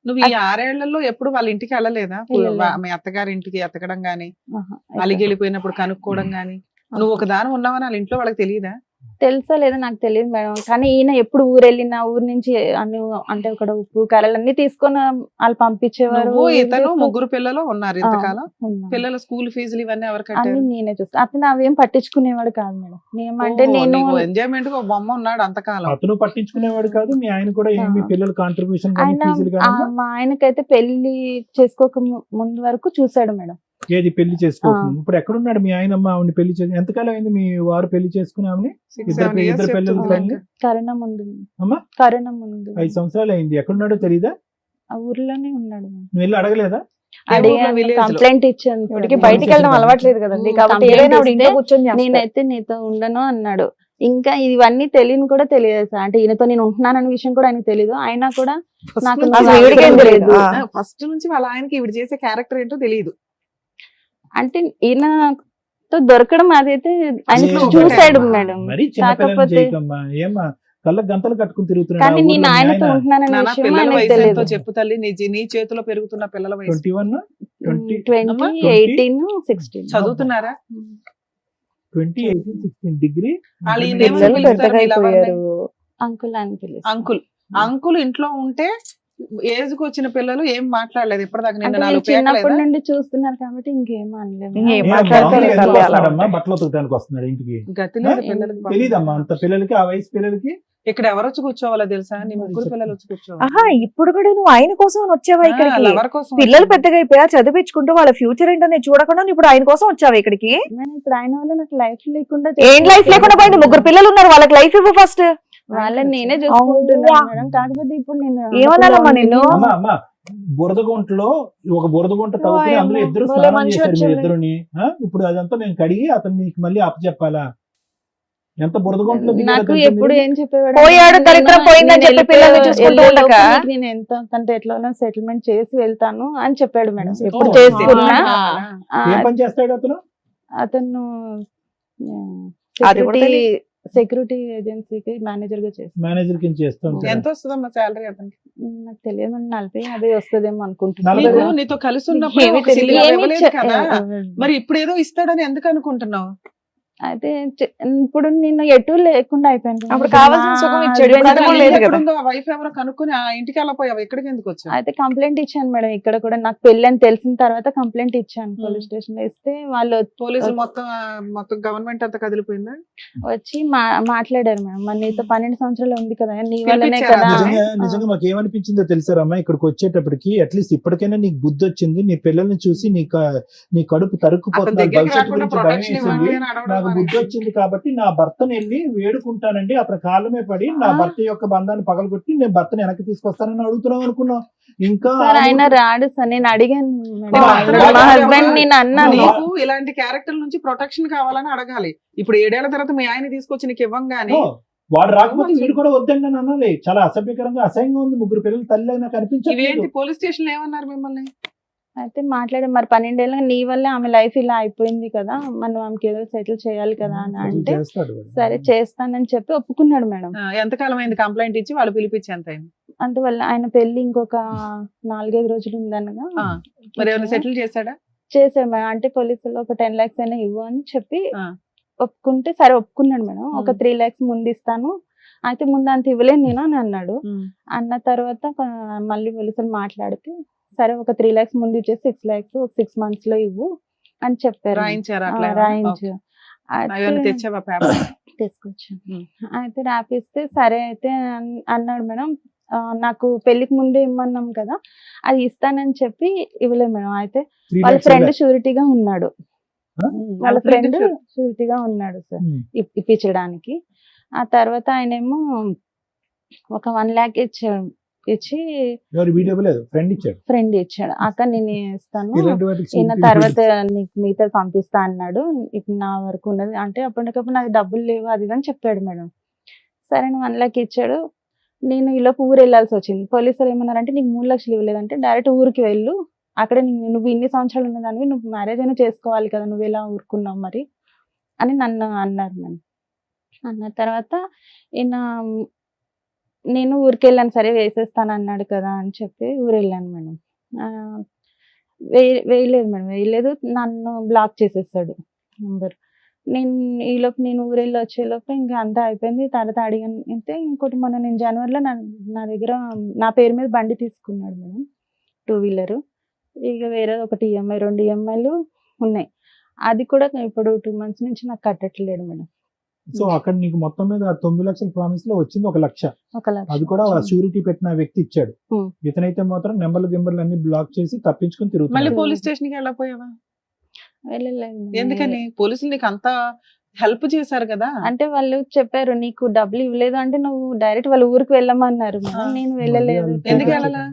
నువ్వు ఈ 6 ఏళ్లలో ఎప్పుడు వాళ్ళ ఇంటికి వెళ్ళలేదా? వెళ్ళలేదు. మీ అత్తగారి ఇంటికి ఎతకడం గానీ, ఆహా, అలిగి వెళ్ళిపోయినప్పుడు కనుక్కోవడం గానీ, నువ్వు ఒక దాని ఉన్నావని వాళ్ళ ఇంట్లో వాళ్ళకి తెలియదా? తెలుసా లేదా నాకు తెలియదు మేడం. కానీ ఈయన ఎప్పుడు ఊరు వెళ్ళినా ఊరు నుంచి అన్ని అంటే అక్కడ ఉప్పు కారాలు అన్ని తీసుకొని వాళ్ళు పంపించేవారు. నువ్వు ఇతను 3 పిల్లలు ఉన్నారు ఇంతకాలం. ఉన్నా. పిల్లల స్కూల్ ఫీజులు ఇవన్నీ ఎవరు అన్ని కట్టారు? నేనే చూస్తా. అతను అవేం పట్టించుకునేవాడు కాదు మేడం. అంటే నేను ఎంజాయ్మెంట్ గా ఒక బొమ్మ ఉన్నాడు అంతకాలం. అతను పట్టించుకునేవాడు కాదు, మీ ఆయన కూడా ఏమి పిల్లల కాంట్రిబ్యూషన్ కానీ ఆయన ఫీజులు కానీ మా ఆయనకైతే పెళ్లి చేసుకోక ముందు వరకు చూసాడు మేడం. ఏది పెళ్లి చేసుకోకుండా ఇప్పుడు ఎక్కడున్నాడు మీ ఆయన? అమ్మ ఆవిడ పెళ్లి చేసి ఎంతకాలం అయింది మీ వారు పెళ్లి చేసుకుని ఆమెని? 6-7 years ఇద్దరు పిల్లలు చెప్తున్నాడు. తల్లి? కరోనా ముందు. అమ్మా? కరోనా ముందు 5 సంవత్సరాలు అయింది. ఎక్కడున్నాడో తెలీదా? ఆ ఊర్లోనే ఉన్నాడు మేడం. నువ్వు వెళ్ళి అడగలేదా? అడిగాను, village లో. కంప్లైంట్ ఇచ్చాను. ఇప్పటికి సార్. బయటికి వెళ్ళడం అలవాట్లేదు కదండి, కాబట్టి కంప్లైంట్ ఏదైనా ఆవిడ ఇంట్లో ఇస్తే కూర్చొని చేస్తారు. నేనైతే నీతో ఉండను అన్నాడు. ఇంకా ఇవన్నీ తెలియని కూడా తెలియదు సార్. అంటే ఈయనతో నేను ఉంటున్నానన్న విషయం కూడా ఆయనకు తెలియదు. అయినా కూడా నాకు అసలు ఈవిడికేం తెలియదు. ఫస్ట్ నుంచి వాళ్ళ ఆయనకి ఇవి చేసే క్యారెక్టర్ ఏంటో తెలియదు. అంటే ఈయనతో దొరకడం అదైతే ఆయన ఏ, చూసాడు మరి మేడం. మరి చిన్నపిల్లలు కాకపోతే చేయకమ్మా, ఏమ్మా కళ్ళకు గంతలు కట్టుకుని తిరుగుతున్నాడు కానీ నేను ఆయనతో ఉంటున్నానన్న నాన్న విషయం పిల్లల ఆయనకు వయసు ఎంతో తెలియదు. చెప్పు తల్లి. నీ చేతిలో పెరుగుతున్న పిల్లల వయసు 21 20 20, 18, 16 చదువుతున్నారా? 20 18 16 డిగ్రీ. వాళ్ళు ఈ పిల్లలు పిలుస్తారు పెద్దగా వీళ్ళ అయిపోయారు. అంకుల్ అని పిలుస్తాను. అంకుల్. అంకుల్ ఇంట్లో ఉంటే ఏజ్ కు వచ్చిన పిల్లలు ఏం మాట్లాడలేదు ఇప్పటిదాకా. నిన్న అంటే 4 నేను చిన్నప్పటి పేకలేదా? నుండి చూస్తున్నారు కాబట్టి ఇంకేం అనలేదు. ఇంకేం ఏ, మాట్లాడతారు మామూలుగా ఇంకా ఎందుకు అలా వస్తున్నాడమ్మా? ఉంటాయి. బట్టలు ఉతకడానికి వస్తున్నాడు ఇంటికి? గతి లేదు పిల్లలకి పాపం. తెలీదమ్మా అంత పిల్లలకి, ఆ వయసు పిల్లలకి. ఇక్కడ ఎవరు వచ్చి కూర్చోవాలో తెలుసా? నీ 3 పిల్లలు వచ్చి కూర్చోవాలి. ఆహా, ఇప్పుడు కూడా నువ్వు ఆయన కోసం వచ్చావా ఇక్కడికి? లవర్ కోసం పిల్లలు వచ్చింది. పెద్దగా అయిపోయా, చదివించుకుంటూ వాళ్ళ ఫ్యూచర్ ఏంటనే చూడకుండా నువ్వు ఇప్పుడు ఆయన కోసం వచ్చావా ఇక్కడికి? నేను ఇప్పుడు ఆయన వల్ల నాకు లైఫ్ లేకుండా ఏం లైఫ్ లేకుండా పోయింది? 3 పిల్లలు ఉన్నారు, వాళ్ళకి లైఫ్ ఇవ్వు ఫస్ట్. వాళ్ళని నేనే అవునా? చూసుకుంటున్నాను మేడం. కాకపోతే ఇప్పుడు నేను ఏమన్నానమ్మా నిన్ను? అమ్మా అమ్మా బురదగుంటలో ఒక బురదగుంట తవ్వుకుని వాయమ్మో, అందులో ఇద్దరు భలే స్నానం మనిషి చేశారు వచ్చింది. మీరు ఇద్దరుని. ఇప్పుడు అదంతా నేను కడిగి అతను నీకు మళ్ళీ అప్పచెప్పాలా? ఎంత బురదగుంటలో దిగారో నాకు తెలుసా ఎప్పుడు మీరు? ఏం చెప్పేవాడు పోయాడు, అంటే దరిద్రం నేను పోయిందని చెప్పి వెళ్ళిపోయే- పిల్లల్ని చూసుకుంటూ వెళ్ళే ఉండక. లోపు నీకు నేను ఎంత తనతో ఎట్లా సెటిల్మెంట్ చేసి వెళ్తాను అని చెప్పాడు మేడం. ఎప్పుడు ఓ, చేసుకున్నా ఆ. ఏం పని చేస్తాడు అతను? అతను అది కూడా తెలీదు. సెక్యూరిటీ ఏజెన్సీకి మేనేజర్ గా చేస్తాను. మేనేజర్ కింద చేస్తూ ఉంటాడు. ఎంత వస్తుందమ్మా శాలరీ అతనికి? నాకు తెలియదు 40-50 వస్తుందేమో అనుకుంటున్నాను. 40? నీకు నీతో కలిసి ఉన్నప్పుడు ఏమీ ఒక సిల్లి ఏమీ ఇవ్వలేదు చె- కదా. మరి ఇప్పుడు ఏదో ఇస్తాడని ఎందుకు అనుకుంటున్నావు? అయితే ఇప్పుడు నేను ఎటు లేకుండా అయిపోయాను. అప్పుడు కావాల్సిన సుఖం ఇచ్చాడు, ఇప్పుడు అది కూడా లేదు కదా. ఎక్కడుందో ఆ వైఫ్ ఎవరో కనుక్కొని ఆ ఇంటికి వెళ్ళిపోయావు, ఎక్కడికి ఎందుకు వచ్చావు? అయితే కంప్లైంట్ ఇచ్చాను మేడం. ఇక్కడ కూడా నాకు పెళ్లి అని తెలిసిన తర్వాత కంప్లైంట్ ఇచ్చాను పోలీస్ స్టేషన్ లో. ఇస్తే వాళ్ళు పోలీసులు మొత్తం గవర్నమెంట్ అంతా కదిలిపోయిందా? వచ్చి మాట్లాడారు మేడం. మరి నీతో 12 సంవత్సరాలు ఉంది కదా, నీ వల్లనే పిలిపించారా? కదా. నిజంగా మాకు ఏమనిపించిందో తెలుసారమ్మా, ఇక్కడికి వచ్చేటప్పటికి అట్లీస్ట్ ఇప్పటికైనా నీకు బుద్ధి వచ్చింది, నీ పిల్లల్ని చూసి నీ కడుపు అతని తరుక్కుపోతున్నారు, దగ్గరికి భవిష్యత్తు రాకుండా గురించి భయం ప్రొటెక్షన్ వేసింది. ఇవ్వండి అని అడగడం నాకు బుద్ధి వచ్చింది కాబట్టి నా భర్తను వెళ్ళి వేడుకుంటానండి, అతని కాళ్ళమే పడి నా భర్త యొక్క బంధాన్ని పగలగొట్టి నేను భర్తను వెనక్కి తీసుకొస్తానని అడుగుతున్నాం అనుకున్నాం. ఇంకా సార్ ఆయన రాడు సార్. నేను అడిగాను మేడం. మా మా హస్బెండ్ నేను అన్నాను. నీకు ఇలాంటి క్యారెక్టర్ నుంచి ప్రొటెక్షన్ కావాలని అడగాలి. ఇప్పుడు 7 ఏళ్ల తర్వాత మీ ఆయన తీసుకొచ్చి నీకు ఇవ్వంగానే వాడు రాకపోతే వీడు కూడా వద్దండి అని అనాలి. చాలా అసభ్యకరంగా అసహ్యంగా ఉంది. 3 పిల్లలు తల్లి అయినా కనిపించలేదు. ఇవేంటి పోలీస్ స్టేషన్ ఏమన్నారు మిమ్మల్ని? అయితే మాట్లాడే మరి 12 ఏళ్ళగా నీ వల్ల ఆమె లైఫ్ ఇలా అయిపోయింది కదా, మనం ఆమెకి ఏదో సెటిల్ చేయాలి కదా అని అంటే చేస్తాడు వాడు. సరే చేస్తానని చెప్పి ఒప్పుకున్నాడు మేడం. ఎంతకాలం అయింది కంప్లైంట్ ఇచ్చి? వాళ్ళు పిలిపించి ఎంత అయింది? అందువల్ల ఆయన పెళ్లి ఇంకొక 4-5 రోజులు ఉందనగా మరి ఏమైనా సెటిల్ చేశాడా? చేసాం మేడం. అంటే పోలీసులు ఒక 10 lakhs అయినా ఇవ్వు అని చెప్పి ఆ. ఒప్పుకుంటే సరే ఒప్పుకున్నాడు మేడం. ఒక 3 lakhs ముందు ఇస్తాను, అయితే ముందు అంత ఇవ్వలేను నేను అని అన్నాడు. అన్న తర్వాత మళ్ళీ పోలీసులు మాట్లాడితే సరే ఒక 3 lakhs ముందు ఇచ్చేసి 6 lakhs ఒక 6 months లో ఇవ్వు అని చెప్పారు. రాయించారా అట్లా? రాయించు. ఏమైనా తెచ్చావా పేపర్? తీసుకొచ్చాను. అయితే రాపిస్తే సరే అయితే అన్నాడు మేడం. నాకు పెళ్లికి ముందే ఇమ్మన్నాం కదా, అది ఇస్తానని చెప్పి ఇవ్వలేదు మేడం. అయితే 3 వాళ్ళ lakhs ఫ్రెండ్ ఇవ్వలే. షూరిటీగా ఉన్నాడు. వాళ్ళ ఫ్రెండ్ షూరిటీగా ఉన్నాడు సార్ ఇప్పించడానికి. ఆ తర్వాత ఆయనేమో ఒక 1 lakh ఇచ్చాడు. ఇచ్చి ఎవరు వీడియో లేదు, ఫ్రెండ్ ఇచ్చాడు. ఫ్రెండ్ ఇచ్చాడు. అక్క నేను ఇస్తాను, ఇలాంటి వాటికి ఈయన security తర్వాత నీకు మిగతా పంపిస్తా అన్నాడు. ఇప్పుడు నా వరకు ఉన్నది అంటే అప్పటికప్పుడు నాకు డబ్బులు లేవు అది ఇది అని చెప్పాడు మేడం. సరే అని 1 lakh ఇచ్చాడు. నేను ఈలోపు ఊరు వెళ్ళాల్సి వచ్చింది. పోలీసులు ఏమన్నారంటే నీకు 3 లక్షలు ఇవ్వలేదంటే డైరెక్ట్ ఊరికి వెళ్ళు, అక్కడ నువ్వు ఇన్ని సంవత్సరాలు ఉన్నదానివి, నువ్వు మ్యారేజ్ అయినా చేసుకోవాలి కదా, నువ్వు ఎలా ఊరుకున్నావు మరి అని నన్ను అన్నారు మేడం. అన్న తర్వాత ఈయన నేను ఊరికి వెళ్ళాను, సరే వేసేస్తాను అన్నాడు కదా అని చెప్పి ఊరు వెళ్ళాను మేడం. వేయలేదు మేడం, వేయలేదు, నన్ను బ్లాక్ చేసేసాడు నంబర్. నేను ఊరు వెళ్ళి వచ్చేలోపు ఇంకా అంతా అయిపోయింది. తర్వాత అడిగాను అంటే ఇంకోటి మొన్న నేను జనవరిలో నా దగ్గర నా పేరు మీద బండి తీసుకున్నాడు మేడం, 2-wheeler. ఇక వేరే ఒకటి ఈఎంఐ, 2 ఈఎంఐలు ఉన్నాయి. అది కూడా ఇప్పుడు 2 months నుంచి నాకు కట్టట్లేడు మేడం. సో అక్కడ నీకు మొత్తం మీద 9 లక్షల ప్రామిస్ లో వచ్చింది 1 లక్ష. 1 లక్ష అది కూడా షూరిటీ పెట్టిన వ్యక్తి ఇచ్చాడు. Hmm. ఇతనైతే మాత్రం నెంబర్లు అన్ని బ్లాక్ చేసి తప్పించుకుని మళ్ళీ తిరుగుతున్నాడు. పోలీస్ స్టేషన్ కి వెళ్ళకపోయావా? వెళ్ళలేదు మేడం. ఎందుకని? పోలీసులు నీకు అంత హెల్ప్ చేశారు కదా. అంటే వాళ్ళు చెప్పారు నీకు డబ్బులు ఇవ్వలేదు అంటే నువ్వు డైరెక్ట్ వాళ్ళ ఊరికి వెళ్ళమన్నారు మేడం. నేను వెళ్ళలేదు. ఎందుకు వెళ్ళాలా?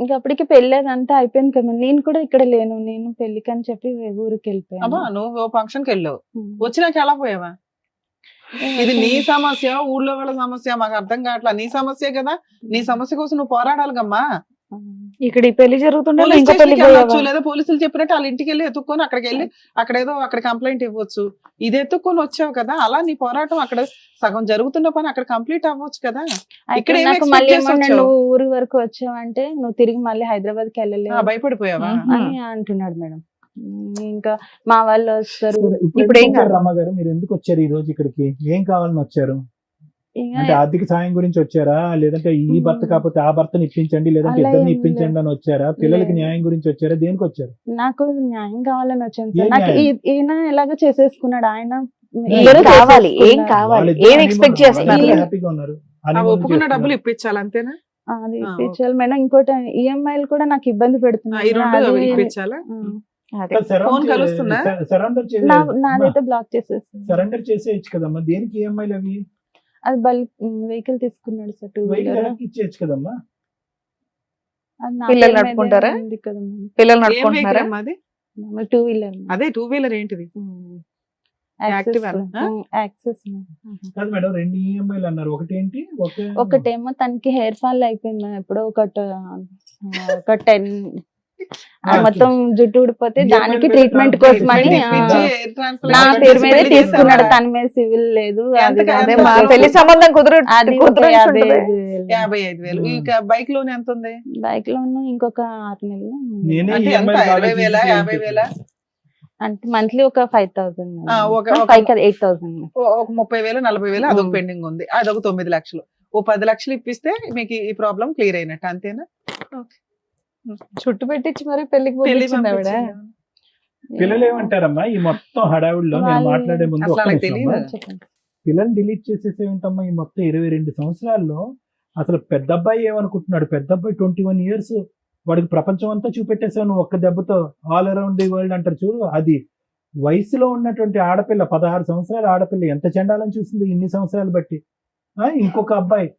ఇంకా అప్పటికి పెళ్ళి అంతా అయిపోయింది కదా, నేను కూడా ఇక్కడ లేను, నేను పెళ్లికి అని చెప్పి ఊరికి వెళ్ళిపోయాను. అబ్బా, నువ్వు ఫంక్షన్ కి వెళ్ళావు, వచ్చినాక ఎలా పోయావా? ఇది నీ సమస్య, ఊళ్ళో వాళ్ళ సమస్య మాకు అర్థం కావట్లా. నీ సమస్య కదా, నీ సమస్య కోసం నువ్వు పోరాడాలిగమ్మా. ఇక్కడ ఈ పెళ్లి జరుగుతుండే పోలీస్ ఇంకో స్టేషన్కి పెళ్లి వెళ్ళొచ్చు, లేదా పోలీసులు చెప్పినట్టు వాళ్ళ ఇంటికి వెళ్ళి ఎత్తుక్కొని అక్కడికి వెళ్ళి అక్కడ కంప్లైంట్ ఇవ్వచ్చు. ఇది ఎత్తుక్కొని వచ్చావు కదా, అలా నీ పోరాటం అక్కడ సగం జరుగుతున్న పని అక్కడ కంప్లీట్ అవ్వచ్చు కదా. ఇక్కడ ఏం నాకు expect మళ్ళీ చేసి ఏమన్నా వచ్చావు? నువ్వు ఊరి వరకు వచ్చావంటే నువ్వు తిరిగి మళ్ళీ హైదరాబాద్ కి వెళ్ళలేదు భయపడిపోయావా? అని అంటున్నాడు మేడం. ఇంకా మా వాళ్ళు వస్తారు. ఇప్పుడు ఏం కాదు. రమ్మ గారు, మీరు ఎందుకు వచ్చారు ఈ రోజు ఇక్కడికి? ఏం కావాలని వచ్చారు? ఇంకా అంటే ఆర్థిక సాయం గురించి వచ్చారా, లేదంటే ఈ భర్త కాకపోతే ఆ భర్తని ఇప్పించండి, లేదంటే అలా ఇద్దరిని ఏం ఇప్పించండి అని వచ్చారా? పిల్లలకి లేదు. న్యాయం గురించి వచ్చారా? దేనికి వచ్చారు? నాకు న్యాయం కావాలని వచ్చాను ఏం సార్. నాకు న్యాయం? ఈయన ఎలాగో చేసేసుకున్నాడు, ఆయన ఏం కావాలి, ఏం చేసేసుకున్నాడు. కావాలి, వాళ్ళిద్దరూ ఏం ఎక్స్పెక్ట్ honeymoon చేస్తున్నారు? వాళ్ళిద్దరూ హ్యాపీగా ఉన్నారు. honeymoon ఒప్పుకున్న చేస్తున్నారు. డబ్బులు ఇప్పించాలి అంతేనా? అది ఇప్పించాలి మేడం. ఇంకోటి ఈఎంఐలు కూడా నాకు ఇబ్బంది ఈ పెడుతున్నాయి. రెండు అది- ఇప్పించాలా? అదే. ఫోన్ కలుస్తుందా? సరెండర్ నాదైతే బ్లాక్ చేసేస్తాను. సరెండర్ చేసేయచ్చు కదమ్మా. దేనికి ఈఎంఐలు అవి? అది వెహికల్ తీసుకున్నాడు సార్, 2 వెహికల్ wheeler. వెనక్కి ఇచ్చేయచ్చు కదమ్మా. అది నా పిల్లలు పేరు మీదే నడుపుకుంటారా? ఉంది కదా మేడం. పిల్లలు ఏం నడుపుకుంటున్నారా? vehicle అమ్మా అది? మామూలు 2 wheeler మేడం. అదే 2-wheeler ఏంటిది? యాక్సెస్ Activa నా? Access madam. కాదు మేడం, 2 ఈఎంఐలు అన్నారు. ఒకటి ఏంటి? ఒకటేమో తనకి హెయిర్ ఫాల్ అయిపోయింది మేడం. ఎప్పుడో ఒక 10 మొత్తం జుట్టు ఊడిపోతే EMI దానికి మీద ట్రీట్మెంట్ transfer కోసమని ఇప్పించి air transplant నా transplant పేరు చేసి మీద పెళ్లి తీసుకున్నాడు. చేశావా? తన మీద సివిల్ లేదు. ఎంత అది అదే ఎంత మా అసలు? పెళ్లి సంబంధం అది ఒక కుదురు 55,000. 55,000. ఈ బైక్ లోన్ ఎంత ఉంది? బైక్ లోను ఇంకొక 6 నెలలు నేనే అంటే ఎంత? ఈఎంఐ 20,000, 50,000? అంటే మంత్లీ ఒక 5,000 ఒక- 5 కదా 8,000. ఒక 30,000, 40,000 అదొక Hmm. పెండింగ్ ఉంది. అదొక 9 లక్షలు. ఓ 10 లక్షలు ఇప్పిస్తే మీకు ఈ ప్రాబ్లం క్లియర్ అయినట్టు అంతేనా? చుట్టు పెట్టించి మరి పెళ్లికి పెళ్లి పంపించింది ఆవిడ. పంపించింది. పిల్లలు ఏమంటారమ్మా ఈ మొత్తం హడావుడిలో? నేను వాళ్ళు- మాట్లాడే ముందు అసలు ఒక్క వాళ్ళకి నిమిషం తెలియదు. అమ్మా. చెప్పండి. పిల్లల్ని డిలీట్ చేసేసే ఉంటామ్మా. ఈ మొత్తం 22 సంవత్సరాల్లో అసలు పెద్ద అబ్బాయి ఏమనుకుంటున్నాడు? పెద్ద అబ్బాయి 21 years, వాడికి ప్రపంచం అంతా చూపెట్టేసావు నువ్వు ఒక్క దెబ్బతో. ఆల్ అరౌండ్ ది వరల్డ్ అంటారు చూడు, అది. వయసులో ఉన్నటువంటి ఆడపిల్ల, 16 సంవత్సరాల ఆడపిల్ల ఎంత చండాలని చూసింది ఇన్ని సంవత్సరాలు బట్టి. ఇంకొక అబ్బాయి,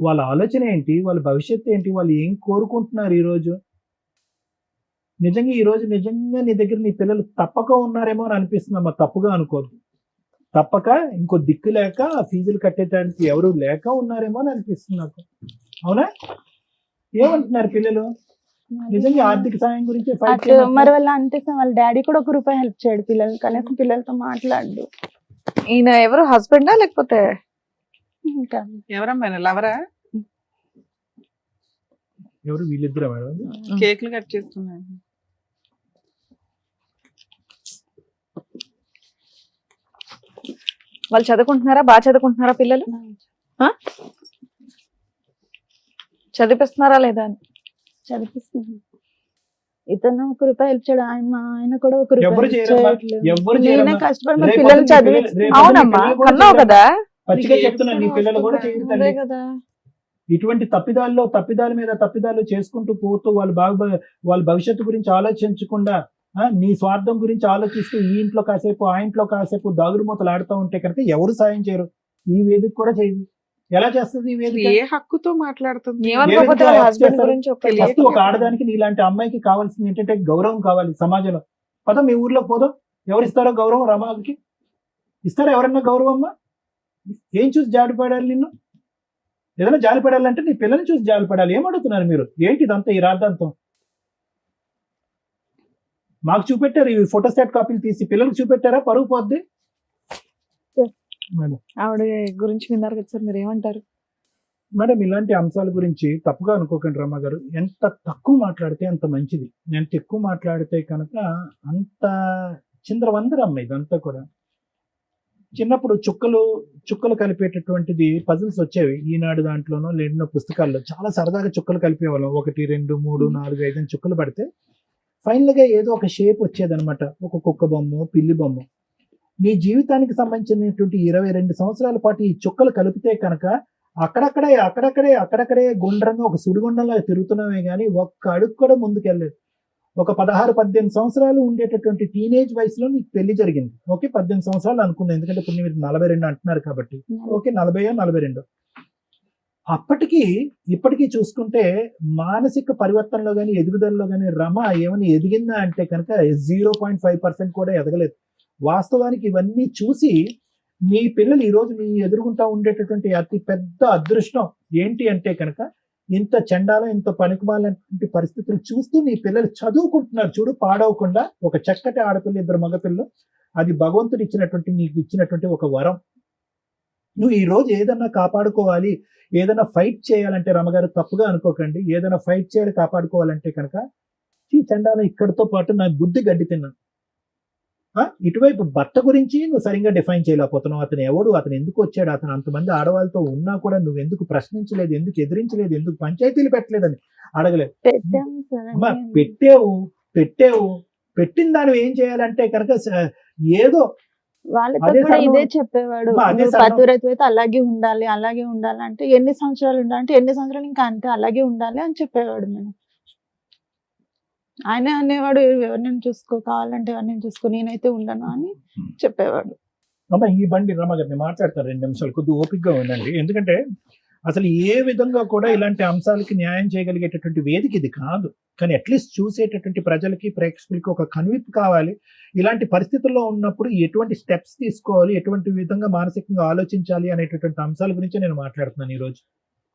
వాళ్ళ ఆలోచన ఏంటి, వాళ్ళ భవిష్యత్తు ఏంటి, వాళ్ళు ఏం కోరుకుంటున్నారు ఈ రోజు? నిజంగా నీ దగ్గర నీ పిల్లలు తప్పక ఉన్నారేమో అని అనిపిస్తుందమ్మా. తప్పుగా అనుకోద్దు. తప్పక ఇంకో దిక్కు లేక ఫీజులు కట్టేటానికి ఎవరు లేక ఉన్నారేమో అని అనిపిస్తుంది నాకు. అవునా? ఏమంటున్నారు పిల్లలు? నిజంగా ఆర్థిక సాయం గురించి ఫైట్ అటు మరి వాళ్ళ అంటే వాళ్ళ డాడీ కూడా ₹1 హెల్ప్ చేయడు పిల్లలు, కనీసం పిల్లలతో మాట్లాడు. ఈయన ఎవరు, హస్బెండా లేకపోతే? ఇంకా ఎవరమ్మా లవరా? ఎవరు వీళ్ళిద్దరు మేడం? కేక్లు కట్ చేస్తున్నాను. వాళ్ళు చదువుకుంటున్నారా? బాగా చదువుకుంటున్నారా పిల్లలు? చదివిస్తున్నారా లేదా అని? చదివిస్తుంది. ఇతను ₹1 హెల్ప్ చేయడు, ఆయన కూడా ఎవరు ₹1 చేయరమ్మా. చేయట్లేదు. ఎవరు నేనే చేయరమ్మా. కష్టపడి మా రేపు పిల్లలు పొద్దున్న చదివి రేపు పొద్దున్న అవునమ్మా, పిల్లలు కూడా కన్నావు చేయరమ్మా. కదా. పచ్చిగా నీకు చెప్తున్నా, నీ పిల్లలు కూడా చేయరు అదే తల్లి. కదా. ఇటువంటి తప్పిదాల మీద తప్పిదాలు చేసుకుంటూ పోతూ వాళ్ళ భవిష్యత్తు గురించి ఆలోచించకుండా నీ స్వార్థం గురించి ఆలోచిస్తూ ఈ ఇంట్లో కాసేపు ఆ ఇంట్లో కాసేపు దాగుడు మూతలు ఆడుతూ ఉంటే కనుక ఎవరు సాయం చేయరు, ఈ వేదిక కూడా చేయదు. ఎలా చేస్తుంది ఈ వేదిక? ఏ హక్కుతో మాట్లాడుతుంది? ఏమనుకోకపోతే వాళ్ళ ఏ హస్బెండ్ విధంగా గురించి ఒక తెలియదు. ఫస్ట్ ఒక ఆడదానికి నీలాంటి అమ్మాయికి కావాల్సింది ఏంటంటే గౌరవం కావాలి సమాజంలో. పద మీ ఊర్లో పోదాం, ఎవరిస్తారో గౌరవం రమాకి? ఇస్తారా ఎవరన్నా గౌరవం? అమ్మా ఏం చూసి జాలిపడాలి నిన్ను? ఏదైనా జాలిపడాలంటే నీ పిల్లల్ని చూసి జాలిపడాలి. ఏమడుగుతున్నారు మీరు? ఏంటి ఇదంతా ఈ రాద్ధాంతం? మాకు చూపెట్టారు ఈ ఫోటోస్టాట్ కాపీలు తీసి, పిల్లలకు చూపెట్టారా? పరుగు పోద్ది. మేడం ఆవిడ గురించి విన్నారు కదా సార్, మీరు ఏమంటారు? మేడం ఇలాంటి అంశాల గురించి తప్పుగా అనుకోకండి రమ్మ గారు. ఎంత తక్కువ మాట్లాడితే అంత మంచిది. ఎంత ఎక్కువ మాట్లాడితే కనుక అంత చిందరవందరమ్మ ఇదంతా కూడా. చిన్నప్పుడు చుక్కలు కలిపేటటువంటిది పజిల్స్ వచ్చేవి ఈనాడు దాంట్లోనో లేనో పుస్తకాల్లో. చాలా సరదాగా చుక్కలు కలిపేవాళ్ళం. 1 2 3 4 5 అని చుక్కలు పడితే ఫైనల్ గా ఏదో ఒక షేప్ వచ్చేదనమాట. ఒక కుక్క బొమ్మ, పిల్లి బొమ్మ. నీ జీవితానికి సంబంధించినటువంటి 22 సంవత్సరాల పాటు ఈ చుక్కలు కలిపితే కనుక అక్కడక్కడే గుండ్రంగా ఒక సుడిగుండంలో తిరుగుతున్నామే కానీ ఒక్క అడుగు కూడా ముందుకెళ్ళలేదు. ఒక 16-18 సంవత్సరాలు ఉండేటటువంటి టీనేజ్ వయసులో నీకు పెళ్లి జరిగింది. ఓకే, 18 సంవత్సరాలు అనుకుంది, ఎందుకంటే ఇప్పుడు మీరు 42 అంటున్నారు కాబట్టి. ఓకే, 40-42. అప్పటికి ఇప్పటికీ చూసుకుంటే మానసిక పరివర్తనలో కానీ ఎదుగుదలలో కానీ రమ ఏమైనా ఎదిగిందా అంటే కనుక 0.5% కూడా ఎదగలేదు. వాస్తవానికి ఇవన్నీ చూసి మీ పిల్లలు ఈరోజు మీ ఎదురుగుంటా ఉండేటటువంటి అతి పెద్ద అదృష్టం ఏంటి అంటే కనుక ఇంత చండాలం, ఇంత పనికిమాలినటువంటి పరిస్థితులు చూస్తూ నీ పిల్లలు చదువుకుంటున్నారు చూడు, పాడవకుండా. ఒక చక్కటి ఆడపిల్ల, 2 మగపిల్లలు. అది భగవంతుడు ఇచ్చినటువంటి, నీకు ఇచ్చినటువంటి ఒక వరం. నువ్వు ఈ రోజు ఏదన్నా కాపాడుకోవాలి, ఏదైనా ఫైట్ చేయాలంటే రమగారు తప్పుగా అనుకోకండి, ఏదైనా ఫైట్ చేయాలి కాపాడుకోవాలంటే కనుక ఈ చండాలం ఇక్కడితో పాటు నా బుద్ధి గడ్డి తిన్నాను. ఇటువైపు భర్త గురించి నువ్వు సరిగ్గా డిఫైన్ చేయలేకపోతున్నావు. అతను ఎవడు, అతను ఎందుకు వచ్చాడు, అతను అంతమంది ఆడవాళ్ళతో ఉన్నా కూడా నువ్వు ఎందుకు ప్రశ్నించలేదు, ఎందుకు ఎదిరించలేదు, ఎందుకు పంచాయతీలు పెట్టలేదని అడగలేదు. పెట్టాము సార్. అమ్మా పెట్టిన దాన్ని ఏం చేయాలంటే కనుక ఏదో వాళ్ళతో అదే కూడా సన్నం- ఇదే చెప్పేవాడు. అమ్మా, అదే నువ్వు సన్నం- పతివ్రత అయితే అలాగే ఉండాలి అంటే ఎన్ని సంవత్సరాలు ఉండాలంటే ఎన్ని సంవత్సరాలు ఇంకా అంతే అలాగే ఉండాలి అని చెప్పేవాడు. మేము ఆయన అనేవాడు ఎవరిని చూసుకో, కావాలంటే ఎవరిని చూసుకో, నేనైతే ఉండను అని చెప్పేవాడు. అమ్మ ఈ బండి రమగారిని మాట్లాడతారు 2 నిమిషాలు, కొద్దిగా ఓపికగా ఉండండి. ఎందుకంటే అసలు ఏ విధంగా కూడా ఇలాంటి అంశాలకి న్యాయం చేయగలిగేటటువంటి వేదిక ఇది కాదు. కానీ అట్లీస్ట్ చూసేటటువంటి ప్రజలకి, ప్రేక్షకులకి ఒక కనువిప్పు కావాలి. ఇలాంటి పరిస్థితుల్లో ఉన్నప్పుడు ఎటువంటి స్టెప్స్ తీసుకోవాలి, ఎటువంటి విధంగా మానసికంగా ఆలోచించాలి అనేటటువంటి అంశాల గురించి నేను మాట్లాడుతున్నాను ఈరోజు.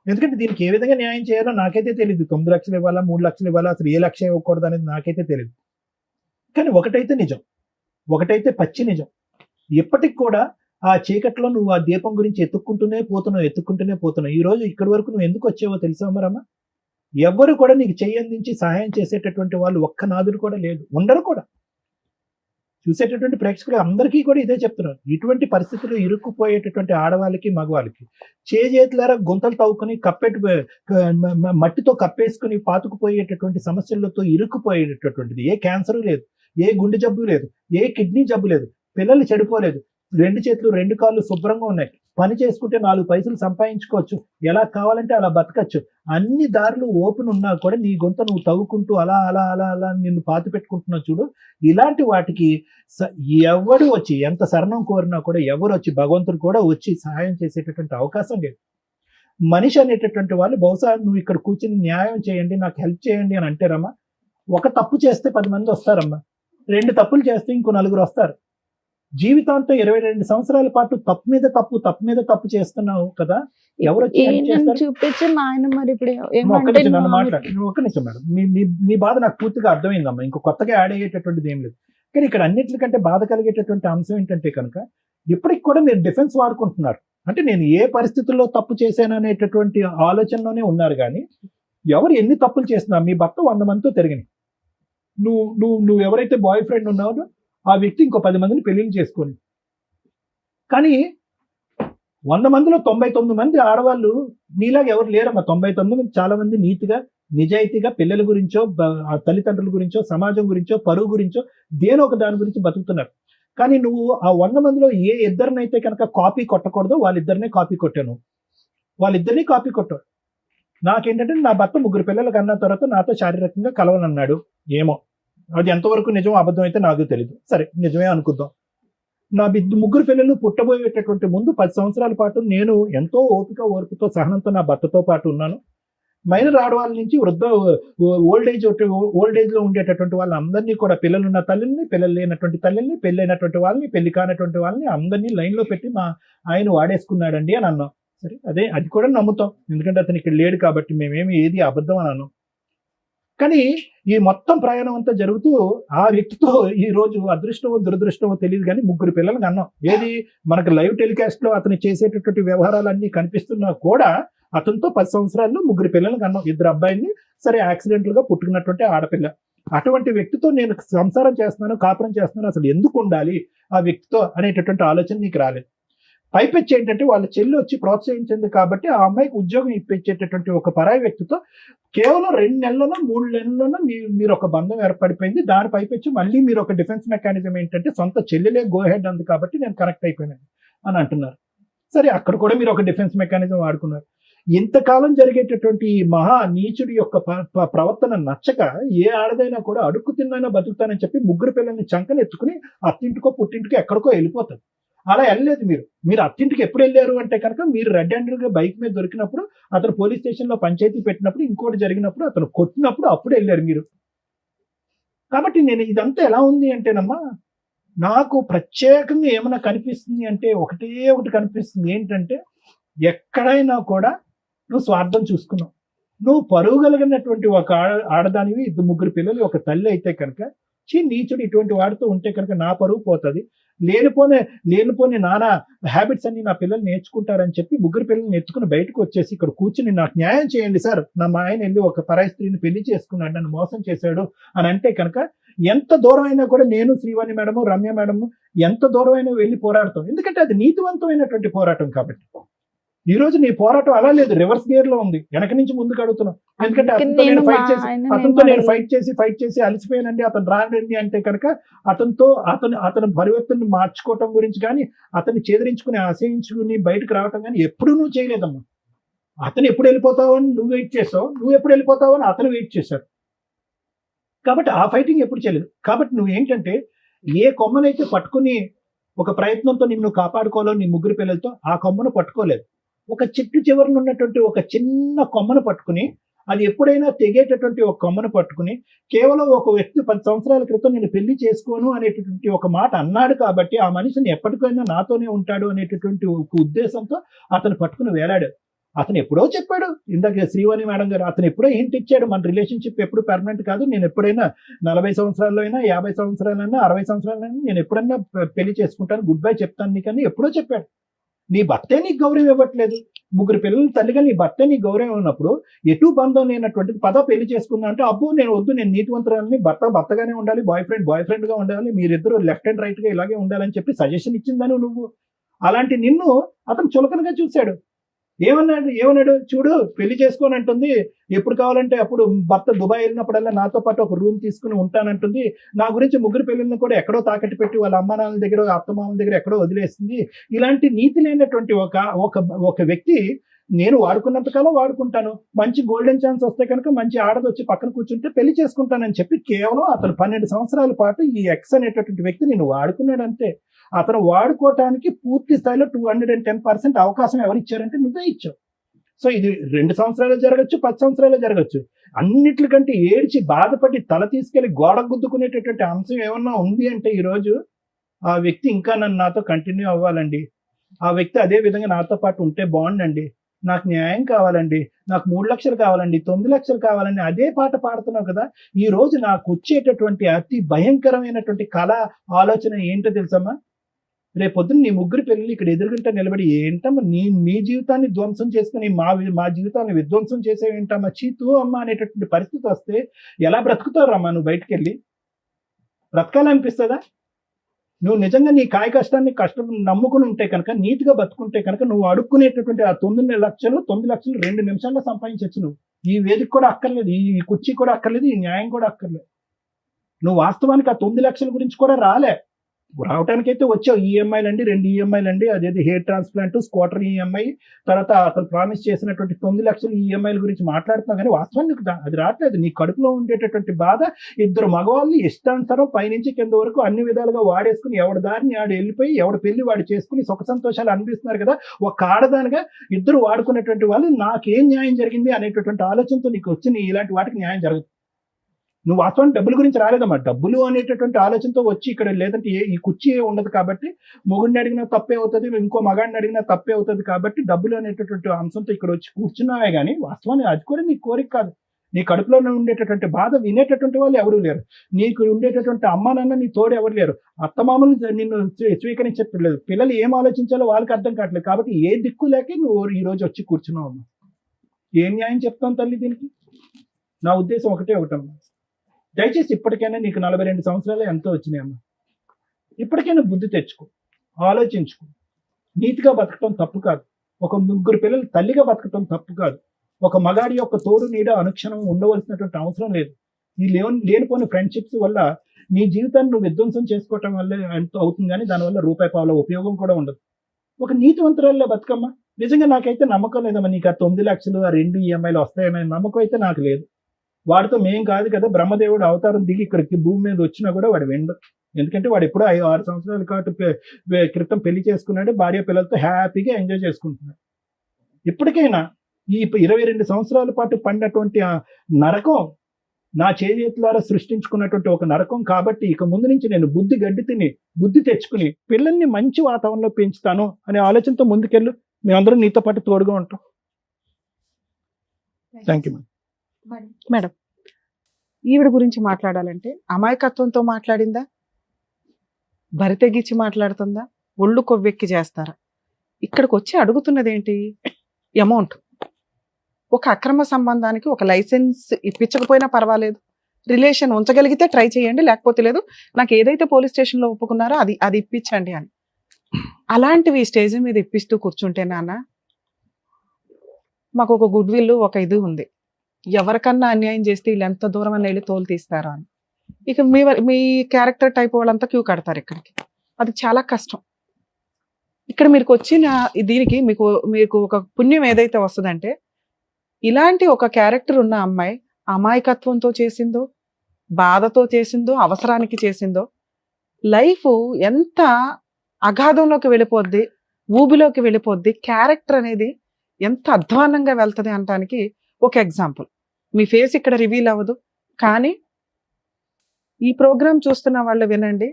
ఎందుకంటే దీనికి ఏ విధంగా న్యాయం చేయాలో నాకైతే తెలియదు. 9 లక్షలు ఇవ్వాలా, 3 లక్షలు ఇవ్వాలా, అసలు ఏ లక్ష ఇవ్వకూడదు అనేది నాకైతే తెలియదు. కానీ ఒకటైతే నిజం, ఒకటైతే పచ్చి నిజం. ఎప్పటికి కూడా ఆ చీకట్లో నువ్వు ఆ దీపం గురించి ఎత్తుక్కుంటూనే పోతున్నావు. ఈ రోజు ఇక్కడి వరకు నువ్వు ఎందుకు వచ్చావో తెలుసా మరమ్మా? ఎవ్వరు కూడా నీకు చెయ్యందించి సహాయం చేసేటటువంటి వాళ్ళు ఒక్క నాదుడు కూడా లేదు, ఉండరు కూడా. చూసేటటువంటి ప్రేక్షకులు అందరికీ కూడా ఇదే చెప్తున్నారు. ఇటువంటి పరిస్థితుల్లో ఇరుక్కుపోయేటటువంటి ఆడవాళ్ళకి, మగవాళ్ళకి చేతులారా గుంతలు తవ్వుకొని మట్టితో కప్పేసుకుని పాతుకుపోయేటటువంటి సమస్యలతో ఇరుక్కుపోయేటటువంటిది. ఏ క్యాన్సర్ లేదు, ఏ గుండె జబ్బు లేదు, ఏ కిడ్నీ జబ్బు లేదు, పిల్లలు చెడిపోలేదు, 2 చేతులు 2 కాళ్ళు శుభ్రంగా ఉన్నాయి, పని చేసుకుంటే 4 పైసలు సంపాదించుకోవచ్చు, ఎలా కావాలంటే అలా బతకచ్చు. అన్ని దారులు ఓపెన్ ఉన్నా కూడా నీ గొంత నువ్వు తవ్వుకుంటూ అలా అలా అలా అలా నిన్ను పాతి పెట్టుకుంటున్నావు చూడు. ఇలాంటి వాటికి ఎవడు వచ్చి ఎంత శరణం కోరినా కూడా ఎవరు వచ్చి, భగవంతుడు కూడా వచ్చి సహాయం చేసేటటువంటి అవకాశం లేదు. మనిషి అనేటటువంటి వాళ్ళు బహుశా నువ్వు ఇక్కడ కూర్చుని న్యాయం చేయండి, నాకు హెల్ప్ చేయండి అని అంటారమ్మా. ఒక తప్పు చేస్తే 10 మంది వస్తారమ్మా, 2 తప్పులు చేస్తే ఇంకో 4 వస్తారు. జీవితాంతో 22 సంవత్సరాల పాటు తప్పు మీద తప్పు చేస్తున్నావు కదా, ఎవరు వచ్చి help ఈయనను చేస్తారు? చూపించి మా ఆయన మరి ఇప్పుడు ఒక్క ఏమంటే నిమిషం నన్ను నువ్వు మాట్లాడు, ఒక్క నిమిషం మేడం. మీ బాధ నాకు పూర్తిగా అర్థమైందమ్మా. ఇంకో కొత్తగా యాడ్ అయ్యేటటువంటిది ఏం లేదు. కానీ ఇక్కడ అన్నిటికంటే బాధ కలిగేటటువంటి అంశం ఏంటంటే కనుక ఇప్పటికి కూడా మీరు డిఫెన్స్ వాడుకుంటున్నారు. అంటే నేను ఏ పరిస్థితుల్లో తప్పు చేశాను అనేటటువంటి ఆలోచనలోనే ఉన్నారు. కానీ ఎవరు ఎన్ని తప్పులు చేస్తున్నా, మీ భర్త 100 మందితో తిరిగినాయి, నువ్వు ఎవరైతే బాయ్ ఫ్రెండ్ ఉన్నావో ఆ వ్యక్తి ఇంకో 10 మందిని పెళ్లిళ్ళు చేసుకొని, కానీ 100 మందిలో 99 మంది ఆడవాళ్ళు నీలాగా ఎవరు లేరమ్మా. 99 మంది చాలా మంది నీతిగా, నిజాయితీగా పిల్లల గురించో, తల్లిదండ్రుల గురించో, సమాజం గురించో, పరువు గురించో, దేనో ఒక దాని గురించి బతుకుతున్నారు. కానీ నువ్వు ఆ 100 మందిలో ఏ ఇద్దరినైతే కనుక కాపీ కొట్టకూడదో వాళ్ళిద్దరినే కాపీ కొట్టాను. వాళ్ళిద్దరినీ కాపీ కొట్టాడు. నాకేంటంటే నా భర్త 3 పిల్లలు కన్నా తర్వాత నాతో శారీరకంగా కలవనన్నాడు. ఏమో అది ఎంతవరకు నిజం అబద్ధం అయితే నాకు తెలియదు, సరే నిజమే అనుకుందాం. నా ముగ్గురు పిల్లలు పుట్టబోయేటటువంటి ముందు 10 సంవత్సరాల పాటు నేను ఎంతో ఓర్పుతో సహనంతో నా భర్తతో పాటు ఉన్నాను. మైనర్ ఆడవాళ్ళ నుంచి ఓల్డ్ ఏజ్ లో ఉండేటటువంటి వాళ్ళందరినీ కూడా, పిల్లలున్న తల్లిని, పిల్లలు లేనటువంటి తల్లిని, పెళ్ళైనటువంటి వాళ్ళని, పెళ్లి కానటువంటి వాళ్ళని అందరినీ లైన్ లో పెట్టి మా ఆయన వాడేసుకున్నాడండి అని అన్నాం. సరే, అది కూడా నమ్ముతాం, ఎందుకంటే అతను ఇక్కడ లేడు కాబట్టి మేమేమి ఏది అబద్ధం అని అన్నాం. కానీ ఈ మొత్తం ప్రయాణం అంతా జరుగుతూ ఆ వ్యక్తితో ఈ రోజు అదృష్టమో దురదృష్టమో తెలియదు కానీ 3 పిల్లలు కన్నాం. ఏది మనకు లైవ్ టెలికాస్ట్ లో అతను చేసేటటువంటి వ్యవహారాలన్నీ కనిపిస్తున్నా కూడా అతనితో 10 సంవత్సరాల్లో 3 పిల్లలు కన్నాం. 2 అబ్బాయిల్ని, సరే యాక్సిడెంటల్ గా పుట్టుకున్నటువంటి ఆడపిల్ల. అటువంటి వ్యక్తితో నేను సంసారం చేస్తున్నాను, కాపురం చేస్తున్నాను, అసలు ఎందుకు ఉండాలి ఆ వ్యక్తితో అనేటటువంటి ఆలోచన నీకు రాలేదు. పైపెచ్చి ఏంటంటే వాళ్ళ చెల్లి వచ్చి ప్రోత్సహించింది కాబట్టి ఆ అమ్మాయికి ఉద్యోగం ఇప్పించేటటువంటి ఒక పరాయి వ్యక్తితో కేవలం 2 నెలల్లోనో 3 నెలల్లోనో మీరు ఒక బంధం ఏర్పడిపోయింది. దాని పైపెచ్చి మళ్ళీ మీరు ఒక డిఫెన్స్ మెకానిజం ఏంటంటే సొంత చెల్లెలే గో హెడ్ అంది కాబట్టి నేను కనెక్ట్ అయిపోయినాను అని అంటున్నారు. సరే, అక్కడ కూడా మీరు ఒక డిఫెన్స్ మెకానిజం వాడుకున్నారు. ఇంతకాలం జరిగేటటువంటి ఈ మహా నీచుడి యొక్క ప్రవర్తన నచ్చక ఏ ఆడదైనా కూడా అడుక్కు తిన్నైనా బతుకుతానని చెప్పి 3 పిల్లల్ని చంకనెత్తుకుని అత్తింటికో పుట్టింటికో ఎక్కడికో వెళ్ళిపోతారు. అలా వెళ్ళలేదు. మీరు అత్తింటికి ఎప్పుడు వెళ్ళారు అంటే కనుక మీరు రెడ్ హ్యాండెడ్ గా బైక్ మీద దొరికినప్పుడు, అతను పోలీస్ స్టేషన్ లో పంచాయతీ పెట్టినప్పుడు, ఇంకోటి జరిగినప్పుడు, అతను కొట్టినప్పుడు అప్పుడు వెళ్ళారు మీరు. కాబట్టి నేను ఇదంతా ఎలా ఉంది అంటేనమ్మా, నాకు ప్రత్యేకంగా ఏమైనా కనిపిస్తుంది అంటే ఒకటి కనిపిస్తుంది. ఏంటంటే ఎక్కడైనా కూడా నువ్వు స్వార్థం చూసుకున్నావు. నువ్వు పరువు కలిగినటువంటి ఒక ఆడదానివి, 2 పిల్లలు, ఒక తల్లి అయితే కనుక నీచుడు ఇటువంటి వాడితో ఉంటే కనుక నా పరువు పోతుంది, లేనిపోని నానా హ్యాబిట్స్ అన్ని నా పిల్లలు నేర్చుకుంటారని చెప్పి 3 పిల్లల్ని ఎత్తుకుని బయటకు వచ్చేసి ఇక్కడ కూర్చుని నాకు న్యాయం చేయండి సార్, నా మా ఆయన వెళ్ళి ఒక పరాయి స్త్రీని పెళ్లి చేసుకున్నాడు, నన్ను మోసం చేశాడు అని అంటే కనుక ఎంత దూరం అయినా కూడా నేను, శ్రీవాణి మేడము, రమ్య మేడము ఎంత దూరం అయినా వెళ్ళి పోరాడతాం. ఎందుకంటే అది నీతివంతమైనటువంటి పోరాటం కాబట్టి. ఈ రోజు నీ పోరాటం అలా లేదు, రివర్స్ గేర్ లో ఉంది, వెనక నుంచి ముందుకు అడుగుతున్నాం. ఎందుకంటే అతనితో నేను ఫైట్ చేసి అలసిపోయానండి, అతను రానండి అంటే కనుక అతని పరివర్తన మార్చుకోవటం గురించి కానీ, అతన్ని చేదరించుకుని ఆశయించుకుని బయటకు రావటం కానీ ఎప్పుడు నువ్వు చేయలేదమ్మా. అతను ఎప్పుడు వెళ్ళిపోతావు అని నువ్వు వెయిట్ చేసావు, నువ్వు ఎప్పుడు వెళ్ళిపోతావు అని అతను వెయిట్ చేశాడు. కాబట్టి ఆ ఫైటింగ్ ఎప్పుడు చేయలేదు. కాబట్టి నువ్వు ఏంటంటే ఏ కొమ్మనైతే పట్టుకుని ఒక ప్రయత్నంతో నిన్ను కాపాడుకోవాలో నీ 3 పిల్లలతో, ఆ కొమ్మను పట్టుకోలేదు. ఒక చెట్టు చివరన ఉన్నటువంటి ఒక చిన్న కొమ్మను పట్టుకుని, అది ఎప్పుడైనా తెగేటటువంటి ఒక కొమ్మను పట్టుకుని, కేవలం ఒక వ్యక్తి 10 సంవత్సరాల క్రితం నేను పెళ్లి చేసుకోను అనేటటువంటి ఒక మాట అన్నాడు కాబట్టి ఆ మనిషిని ఎప్పటికైనా నాతోనే ఉంటాడు అనేటటువంటి ఒక ఉద్దేశంతో అతను పట్టుకుని వేలాడు. అతను ఎప్పుడో చెప్పాడు, ఇందాక శ్రీవాణి మేడం గారు, అతను ఎప్పుడో హింట్ ఇచ్చాడు, మన రిలేషన్షిప్ ఎప్పుడు పర్మనెంట్ కాదు, నేను ఎప్పుడైనా 40 సంవత్సరాల్లో అయినా, 50 సంవత్సరాలైనా, 60 సంవత్సరాలైనా నేను ఎప్పుడైనా పెళ్లి చేసుకుంటాను, గుడ్ బై చెప్తాను నీకని ఎప్పుడో చెప్పాడు. నీ భర్తే నీకు గౌరవం ఇవ్వట్లేదు. 3 పిల్లల తల్లిగా నీ భర్తే నీకు గౌరవం ఉన్నప్పుడు ఎటు బంధం లేనటువంటిది పెళ్లి చేసుకున్నా అంటే అబ్బో నేను వద్దు, నేను నీతివంతురాలని, భర్తగానే ఉండాలి, బాయ్ ఫ్రెండ్ గా ఉండాలి, మీరిద్దరు లెఫ్ట్ అండ్ రైట్ గా ఇలాగే ఉండాలని చెప్పి సజెషన్ ఇచ్చిందని నువ్వు. అలాంటి నిన్ను అతను చులకనగా చూశాడు. ఏమన్నాడు చూడు, పెళ్లి చేసుకోని అంటుంది, ఎప్పుడు కావాలంటే అప్పుడు భర్త దుబాయ్ వెళ్ళినప్పుడల్లా నాతో పాటు ఒక రూమ్ తీసుకుని ఉంటానంటుంది, నా గురించి 3 పిల్లల్ని కూడా ఎక్కడో తాకట్టు పెట్టి వాళ్ళ అమ్మ నాన్నల దగ్గర, అత్తమామల దగ్గర ఎక్కడో వదిలేస్తుంది. ఇలాంటి నీతి లేనటువంటి ఒక వ్యక్తి నేను వాడుకున్నంత కాలం వాడుకుంటాను, మంచి గోల్డెన్ ఛాన్స్ వస్తే కనుక మంచి ఆడది వచ్చి పక్కన కూర్చుంటే పెళ్లి చేసుకుంటానని చెప్పి కేవలం అతను 12 సంవత్సరాల పాటు ఈ ఎక్స్ అనేటటువంటి వ్యక్తి నేను వాడుకున్నాడు అంతే. అతను వాడుకోవటానికి పూర్తి స్థాయిలో 210% అవకాశం ఎవరిచ్చారంటే నువ్వే ఇచ్చావు. సో ఇది 2 సంవత్సరాలు జరగచ్చు, 10 సంవత్సరాలు జరగచ్చు. అన్నిటికంటే ఏడ్చి బాధపడి తల తీసుకెళ్లి గోడ గుద్దుకునేటటువంటి అంశం ఏమన్నా ఉంది అంటే ఈరోజు ఆ వ్యక్తి ఇంకా నాతో కంటిన్యూ అవ్వాలండి, ఆ వ్యక్తి అదే విధంగా నాతో పాటు ఉంటే బాగుండండి, నాకు న్యాయం కావాలండి, నాకు 3 లక్షలు కావాలండి, 9 లక్షలు కావాలండి, అదే పాట పాడుతున్నావు కదా. ఈ రోజు నాకు వచ్చేటటువంటి అతి భయంకరమైనటువంటి కళ ఆలోచన ఏంటో తెలుసమ్మా, రేపొద్దున నీ 3 పిల్లలు ఇక్కడ ఎదురుగుంటా నిలబడి ఏంటమ్మా నీ జీవితాన్ని ధ్వంసం చేసుకుని మా జీవితాన్ని విధ్వంసం చేసేవేంటమ్మా, చీతూ అమ్మ అనేటటువంటి పరిస్థితి వస్తే ఎలా బ్రతుకుతారమ్మా? నువ్వు బయటకు వెళ్ళి బ్రతకాలనిపిస్తుందా? నువ్వు నిజంగా నీ కాయ కష్టాన్ని నమ్ముకుని ఉంటే కనుక, నీతిగా బతుకుంటే కనుక, నువ్వు అడుక్కునేటటువంటి ఆ 9 లక్షలు 2 నిమిషాల్లో సంపాదించవచ్చు. నువ్వు ఈ వేదిక కూడా అక్కర్లేదు, ఈ కుర్చీ కూడా అక్కర్లేదు, ఈ న్యాయం కూడా అక్కర్లేదు. నువ్వు వాస్తవానికి ఆ 9 లక్షల గురించి కూడా రాలే, రావడానికైతే వచ్చావు, ఈఎంఐలు అండి, 2 ఈఎంఐలు అండి, అదేది హెయిర్ ట్రాన్స్ప్లాంట్, స్కూటర్ ఈఎంఐ, తర్వాత అతను ప్రామిస్ చేసినటువంటి 9 లక్షల ఈఎంఐల గురించి మాట్లాడుతున్నావు, కానీ వాస్తవానికి నీకు అది రావట్లేదు. నీ కడుపులో ఉండేటటువంటి బాధ, ఇద్దరు మగవాళ్ళు ఇష్టానుసారం పైనుంచి కింద వరకు అన్ని విధాలుగా వాడేసుకుని ఎవడి దారిని ఆడు వెళ్ళిపోయి ఎవడి పెళ్లి వాడు చేసుకుని సుఖ సంతోషాలు అనిపిస్తున్నారు కదా. ఒక ఆడదానిగా ఇద్దరు వాడుకునేటువంటి వాళ్ళు నాకేం న్యాయం జరిగింది అనేటటువంటి ఆలోచనతో నీకు వచ్చి నీ ఇలాంటి వాటికి న్యాయం జరుగుతుంది. నువ్వు వాస్తవానికి డబ్బుల గురించి రాలేదమ్మా, డబ్బులు అనేటటువంటి ఆలోచనతో వచ్చి ఇక్కడ, లేదంటే ఈ కుర్చీ ఉండదు కాబట్టి మొగుడిని అడిగినా తప్పే అవుతుంది, ఇంకో మగాడిని అడిగినా తప్పే అవుతుంది కాబట్టి డబ్బులు అనేటటువంటి అంశంతో ఇక్కడ వచ్చి కూర్చున్నావే కానీ వాస్తవానికి అది కూడా నీ కోరిక కాదు. నీ కడుపులో ఉండేటటువంటి బాధ వినేటటువంటి వాళ్ళు ఎవరు లేరు, నీకు ఉండేటటువంటి అమ్మా నాన్న నీ తోడు ఎవరు లేరు, అత్తమామలు నిన్ను స్వీకరించట్లేదు, పిల్లలు ఏం ఆలోచించాలో వాళ్ళకి అర్థం కావట్లేదు. కాబట్టి ఏ దిక్కు లేక నువ్వు ఈ రోజు వచ్చి కూర్చున్నావు అమ్మా. ఏం న్యాయం చెప్తాను తల్లి దీనికి? నా ఉద్దేశం ఒకటమ్మా, దయచేసి ఇప్పటికైనా నీకు 42 సంవత్సరాలు ఎంతో వచ్చినాయమ్మా, ఇప్పటికైనా బుద్ధి తెచ్చుకో, ఆలోచించుకో. నీతిగా బతకటం తప్పు కాదు, ఒక 3 పిల్లలు తల్లిగా బతకటం తప్పు కాదు, ఒక మగాడి యొక్క తోడు నీడ అనుక్షణం ఉండవలసినటువంటి అవసరం లేదు. ఈ లేనిపోయిన ఫ్రెండ్షిప్స్ వల్ల నీ జీవితాన్ని నువ్వు విధ్వంసం చేసుకోవటం వల్ల ఎంత అవుతుంది, కానీ దానివల్ల రూపాయి పావుల ఉపయోగం కూడా ఉండదు. ఒక నీతివంతురాల్లో బతుకమ్మా. నిజంగా నాకైతే నమ్మకం లేదమ్మా, నీకు ఆ 9 లక్షలు, ఆ 2 ఈఎంఐలు వస్తాయనే నమ్మకం అయితే నాకు లేదు. వాడితో మేం కాదు కదా, బ్రహ్మదేవుడు అవతారం దిగి ఇక్కడికి భూమి మీద వచ్చినా కూడా వాడు వెండు. ఎందుకంటే వాడు ఎప్పుడో 6 సంవత్సరాల క్రితం పెళ్లి చేసుకున్నాడు, భార్య పిల్లలతో హ్యాపీగా ఎంజాయ్ చేసుకుంటున్నాడు. ఇప్పటికైనా ఈ 22 సంవత్సరాల పాటు పడినటువంటి ఆ నరకం నా చేతులారా సృష్టించుకున్నటువంటి ఒక నరకం కాబట్టి ఇక ముందు నుంచి నేను బుద్ధి తెచ్చుకుని పిల్లల్ని మంచి వాతావరణంలో పెంచుతాను అనే ఆలోచనతో ముందుకెళ్ళు. మేమందరం నీతో పాటు తోడుగా ఉంటాం. Thank you madam. ఈవిడ గురించి మాట్లాడాలంటే అమాయకత్వంతో మాట్లాడిందా, బరి తెగించి మాట్లాడుతుందా, ఒళ్ళు కొవ్వెక్కి చేస్తారా? ఇక్కడికి వచ్చి అడుగుతున్నది ఏంటి? అమౌంట్. ఒక అక్రమ సంబంధానికి ఒక లైసెన్స్ ఇప్పించకపోయినా పర్వాలేదు, రిలేషన్ ఉంచగలిగితే ట్రై చేయండి, లేకపోతే లేదు, నాకు ఏదైతే పోలీస్ స్టేషన్లో ఒప్పుకున్నారో అది ఇప్పించండి అని. అలాంటివి స్టేజ్ మీద ఇప్పిస్తూ కూర్చుంటే నాన్న, మాకు ఒక గుడ్ విల్, ఒక ఇది ఉంది, ఎవరికన్నా అన్యాయం చేస్తే వీళ్ళు ఎంత దూరం అని వెళ్ళి తోలు తీస్తారా అని. ఇక మీ క్యారెక్టర్ టైప్ వాళ్ళంతా క్యూ కడతారు ఇక్కడికి. అది చాలా కష్టం. ఇక్కడ మీకు వచ్చిన దీనికి మీకు ఒక పుణ్యం ఏదైతే వస్తుందంటే, ఇలాంటి ఒక క్యారెక్టర్ ఉన్న అమ్మాయి అమాయకత్వంతో చేసిందో, బాధతో చేసిందో, అవసరానికి చేసిందో, లైఫ్ ఎంత అగాధంలోకి వెళ్ళిపోద్ది, ఊబిలోకి వెళ్ళిపోద్ది, క్యారెక్టర్ అనేది ఎంత అధ్వానంగా వెళ్తుంది అనడానికి ఒక ఎగ్జాంపుల్. మీ ఫేస్ ఇక్కడ రివీల్ అవ్వదు, కానీ ఈ ప్రోగ్రామ్ చూస్తున్న వాళ్ళు వినండి.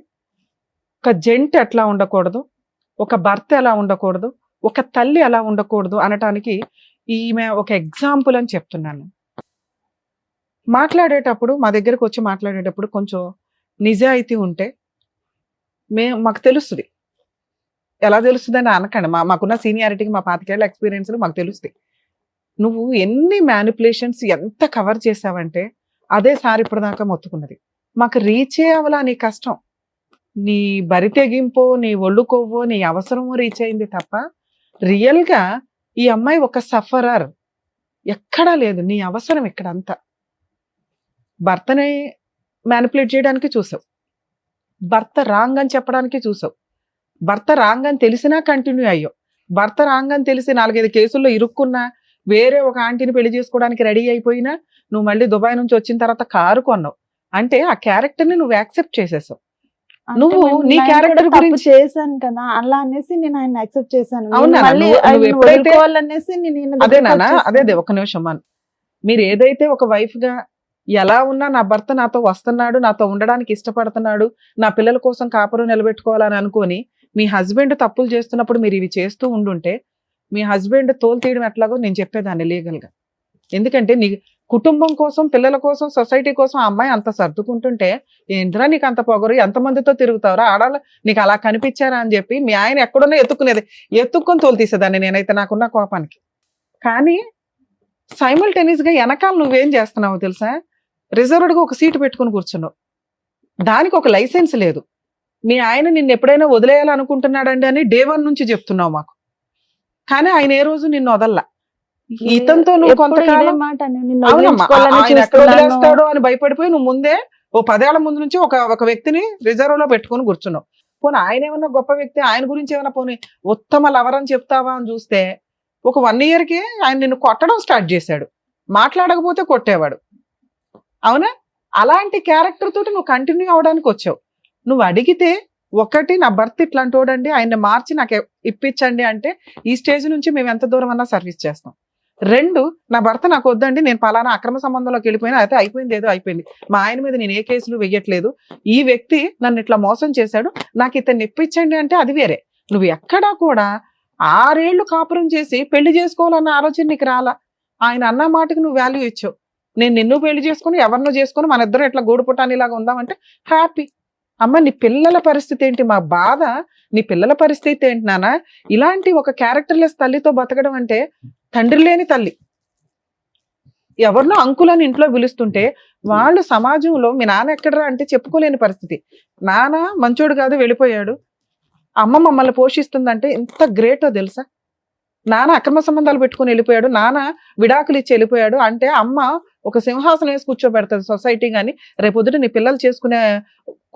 ఒక జంట ఎట్లా ఉండకూడదు, ఒక భర్త ఎలా ఉండకూడదు, ఒక తల్లి ఎలా ఉండకూడదు అనటానికి ఈమె ఒక ఎగ్జాంపుల్ అని చెప్తున్నాను. మాట్లాడేటప్పుడు, మా దగ్గరకు వచ్చి మాట్లాడేటప్పుడు కొంచెం నిజాయితీ ఉంటే మాకు తెలుస్తుంది. ఎలా తెలుస్తుంది అని అనకండి, మాకున్న సీనియారిటీకి, మా 25 ఏళ్ల ఎక్స్పీరియన్స్లు మాకు తెలుస్తాయి. నువ్వు ఎన్ని మ్యానిపులేషన్స్ ఎంత కవర్ చేసావంటే అదే సార్ ఇప్పటిదాకా మొత్తుకున్నది. మాకు రీచ్ అవ్వాలా నీ కష్టం, నీ బరి తెగింపో, నీ ఒళ్ళు కొవ్వో, నీ అవసరమో రీచ్ అయింది తప్ప రియల్గా ఈ అమ్మాయి ఒక సఫరర్ ఎక్కడా లేదు. నీ అవసరం ఇక్కడంతా భర్తని మ్యానిపులేట్ చేయడానికి చూసావు, భర్త రాంగ్ అని చెప్పడానికి చూసావు, భర్త రాంగ్ అని తెలిసినా కంటిన్యూ అయ్యావు, భర్త రాంగ్ అని తెలిసి 4-5 కేసుల్లో ఇరుక్కున్నా, వేరే ఒక ఆంటీని పెళ్లి చేసుకోవడానికి రెడీ అయిపోయినా, నువ్వు మళ్ళీ దుబాయ్ నుంచి వచ్చిన తర్వాత కారు కొన్నావు. అంటే ఆ క్యారెక్టర్ ని నువ్వు యాక్సెప్ట్ చేసేసావు. నువ్వు నీ క్యారెక్టర్ గురించి చేశాను కదా, అలా అనేసి నేను ఆయన యాక్సెప్ట్ చేశాను. అవునా? నువ్వు ఎప్పుడైతే అదే నాన్న, అదే ఒక నిమిషం అన్న, మీరు ఏదైతే ఒక వైఫ్ గా ఎలా ఉన్నా నా భర్త నాతో వస్తున్నాడు, నాతో ఉండడానికి ఇష్టపడుతున్నాడు, నా పిల్లల కోసం కాపురం నిలబెట్టుకోవాలని అనుకొని మీ హస్బెండ్ తప్పులు చేస్తున్నప్పుడు మీరు ఇవి చేస్తూ ఉండుంటే మీ హస్బెండ్ తోలు తీయడం ఎట్లాగో నేను చెప్పేదాన్ని లీగల్ గా. ఎందుకంటే నీ కుటుంబం కోసం, పిల్లల కోసం, సొసైటీ కోసం ఆ అమ్మాయి అంత సర్దుకుంటుంటే ఏంట్రా నీకు అంత పొగరు, ఎంతమందితో తిరుగుతావురా, ఆడాలి నీకు అలా కనిపించారా అని చెప్పి మీ ఆయన ఎక్కడున్నా ఎత్తుక్కొని తోలు తీసేదాన్ని నేనైతే నాకున్న కోపానికి. కానీ సైమల్టేనియస్ గా వెనకాల నువ్వేం చేస్తున్నావు తెలుసా? రిజర్వ్డ్గా ఒక సీటు పెట్టుకుని కూర్చున్నావు, దానికి ఒక లైసెన్స్ లేదు. మీ ఆయన నిన్ను ఎప్పుడైనా వదిలేయాలనుకుంటున్నాడండి అని డే 1 నుంచి చెప్తున్నావు మాకు, కానీ ఆయన ఏ రోజు నిన్ను వదల్లా. ఇతనితో నువ్వు కొంతకాలం ఆయన ఎక్కడ వదిలేస్తాడో అని భయపడిపోయి నువ్వు ముందే ఓ 10 ఏళ్ల ముందు నుంచి ఒక వ్యక్తిని రిజర్వ్ లో పెట్టుకుని కూర్చున్నావు. పోనీ ఆయన ఏమన్నా గొప్ప వ్యక్తి, ఆయన గురించి ఏమన్నా పోనీ ఉత్తమ లవర్ అని చెప్తావా అని చూస్తే ఒక 1 yearకి ఆయన నిన్ను కొట్టడం స్టార్ట్ చేశాడు, మాట్లాడకపోతే కొట్టేవాడు. అవునా? అలాంటి క్యారెక్టర్ తోటి నువ్వు కంటిన్యూ అవడానికి వచ్చావు. నువ్వు అడిగితే ఒకటి, నా భర్త ఇట్లాంటి వాడండి, ఆయన్ని మార్చి నాకు ఇప్పించండి అంటే ఈ స్టేజ్ నుంచి మేము ఎంత దూరం అన్నా సర్వీస్ చేస్తాం. 2, నా భర్త నాకు వద్దండి, నేను పలానా అక్రమ సంబంధంలోకి వెళ్ళిపోయినా, అయితే అయిపోయింది, ఏదో అయిపోయింది, మా ఆయన మీద నేను ఏ కేసులు వెయ్యట్లేదు, ఈ వ్యక్తి నన్ను ఇట్లా మోసం చేశాడు, నాకు ఇతన్ని ఇప్పించండి అంటే అది వేరే. నువ్వు ఎక్కడా కూడా 6 ఏళ్ళు కాపురం చేసి పెళ్లి చేసుకోవాలన్న ఆలోచన నీకు రాలా. ఆయన అన్న మాటకి నువ్వు వాల్యూ ఇచ్చావు. నేను నిన్ను పెళ్లి చేసుకుని ఎవరినో చేసుకుని మన ఇద్దరు ఇట్లా గూడు పుట్టానిలాగా ఉందామంటే హ్యాపీ. అమ్మ నీ పిల్లల పరిస్థితి ఏంటి? మా బాధ నీ పిల్లల పరిస్థితి ఏంటి నాన్న? ఇలాంటి ఒక క్యారెక్టర్లెస్ తల్లితో బతకడం అంటే తండ్రి లేని తల్లి. ఎవరినో అంకులని ఇంట్లో పిలుస్తుంటే వాళ్ళు సమాజంలో మీ నాన్న ఎక్కడరా అంటే చెప్పుకోలేని పరిస్థితి. నాన్న మంచోడు కాదు వెళ్ళిపోయాడు, అమ్మ మమ్మల్ని పోషిస్తుందంటే ఎంత గ్రేటో తెలుసా? నాన్న అక్రమ సంబంధాలు పెట్టుకుని వెళ్ళిపోయాడు, నాన్న విడాకులు ఇచ్చి వెళ్ళిపోయాడు అంటే అమ్మ ఒక సింహాసనం వేసి కూర్చోబెడతాది సొసైటీ కానీ, రేపొద్దుట నీ పిల్లలు చేసుకునే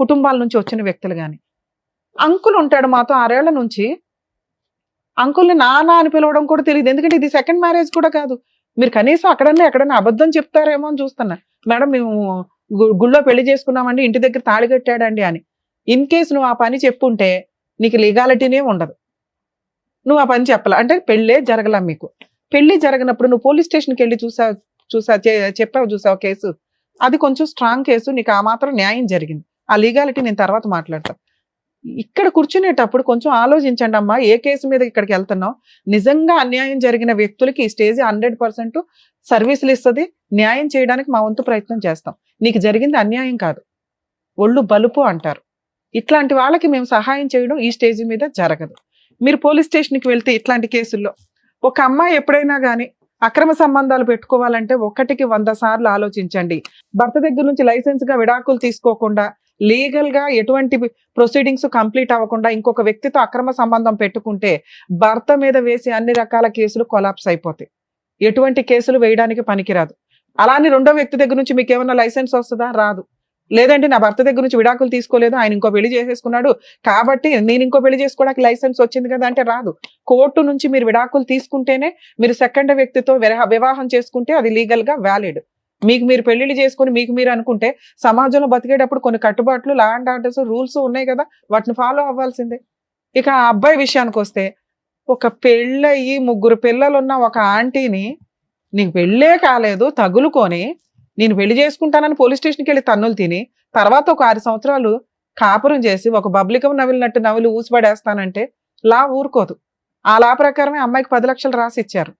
కుటుంబాల నుంచి వచ్చిన వ్యక్తులు కానీ. అంకుల్ ఉంటాడు మాతో 6 ఏళ్ల నుంచి, అంకుల్ని నాన్న అని పిలవడం కూడా తెలియదు. ఎందుకంటే ఇది సెకండ్ మ్యారేజ్ కూడా కాదు. మీరు కనీసం ఎక్కడన్నా అబద్ధం చెప్తారేమో అని చూస్తున్నా. మేడం మేము గుళ్ళో పెళ్లి చేసుకున్నామండి, ఇంటి దగ్గర తాళి కట్టాడండి అని. ఇన్ కేసు నువ్వు ఆ పని చెప్పుంటే నీకు లీగాలిటీనే ఉండదు. నువ్వు ఆ పని చెప్పాల అంటే పెళ్ళే జరగలా. మీకు పెళ్లి జరగనప్పుడు నువ్వు పోలీస్ స్టేషన్కి వెళ్ళి చెప్పావు చూసావు కేసు, అది కొంచెం స్ట్రాంగ్ కేసు, నీకు ఆ మాత్రం న్యాయం జరిగింది. ఆ లీగాలిటీ నేను తర్వాత మాట్లాడతాను. ఇక్కడ కూర్చునేటప్పుడు కొంచెం ఆలోచించండి అమ్మా, ఏ కేసు మీద ఇక్కడికి వెళ్తున్నావు. నిజంగా అన్యాయం జరిగిన వ్యక్తులకి ఈ స్టేజ్ 100% సర్వీసులు ఇస్తుంది. న్యాయం చేయడానికి మా వంతు ప్రయత్నం చేస్తాం. నీకు జరిగింది అన్యాయం కాదు, ఒళ్ళు బలుపు అంటారు. ఇట్లాంటి వాళ్ళకి మేము సహాయం చేయడం ఈ స్టేజ్ మీద జరగదు. మీరు పోలీస్ స్టేషన్కి వెళ్తే ఇట్లాంటి కేసుల్లో ఒక అమ్మాయి ఎప్పుడైనా కానీ అక్రమ సంబంధాలు పెట్టుకోవాలంటే 1కి 100 సార్లు ఆలోచించండి. భర్త దగ్గర నుంచి లైసెన్స్ గా విడాకులు తీసుకోకుండా, లీగల్ గా ఎటువంటి ప్రొసీడింగ్స్ కంప్లీట్ అవ్వకుండా ఇంకొక వ్యక్తితో అక్రమ సంబంధం పెట్టుకుంటే భర్త మీద వేసే అన్ని రకాల కేసులు కొలాప్స్ అయిపోతాయి. ఎటువంటి కేసులు వేయడానికి పనికిరాదు. అలానే రెండో వ్యక్తి దగ్గర నుంచి మీకు ఏమన్నా లైసెన్స్ వస్తుందా? రాదు. లేదంటే నా భర్త దగ్గర నుంచి విడాకులు తీసుకోలేదు, ఆయన ఇంకో పెళ్లి చేసేసుకున్నాడు కాబట్టి నేను ఇంకో పెళ్లి చేసుకోవడానికి లైసెన్స్ వచ్చింది కదా అంటే రాదు. కోర్టు నుంచి మీరు విడాకులు తీసుకుంటేనే, మీరు సెకండ్ వ్యక్తితో వివాహం చేసుకుంటే అది లీగల్ గా వ్యాలిడ్. మీకు మీరు పెళ్లిళ్ళు చేసుకుని మీకు మీరు అనుకుంటే సమాజంలో బతికేటప్పుడు కొన్ని కట్టుబాట్లు, లా అండ్ ఆర్డర్స్, రూల్స్ ఉన్నాయి కదా, వాటిని ఫాలో అవ్వాల్సిందే. ఇక ఆ అబ్బాయి విషయానికి వస్తే, ఒక పెళ్ళయి 3 పిల్లలున్న ఒక ఆంటీని నీకు పెళ్ళే కాలేదు తగులుకొని నేను పెళ్లి చేసుకుంటానని పోలీస్ స్టేషన్కి వెళ్ళి తన్నులు తిని తర్వాత ఒక 6 సంవత్సరాలు కాపురం చేసి ఒక బబ్లికం నవిలినట్టు నవిలి ఊసిపడేస్తానంటే లా ఊరుకోదు. ఆ లా ప్రకారమే అమ్మాయికి 10 లక్షలు రాసి ఇచ్చారు.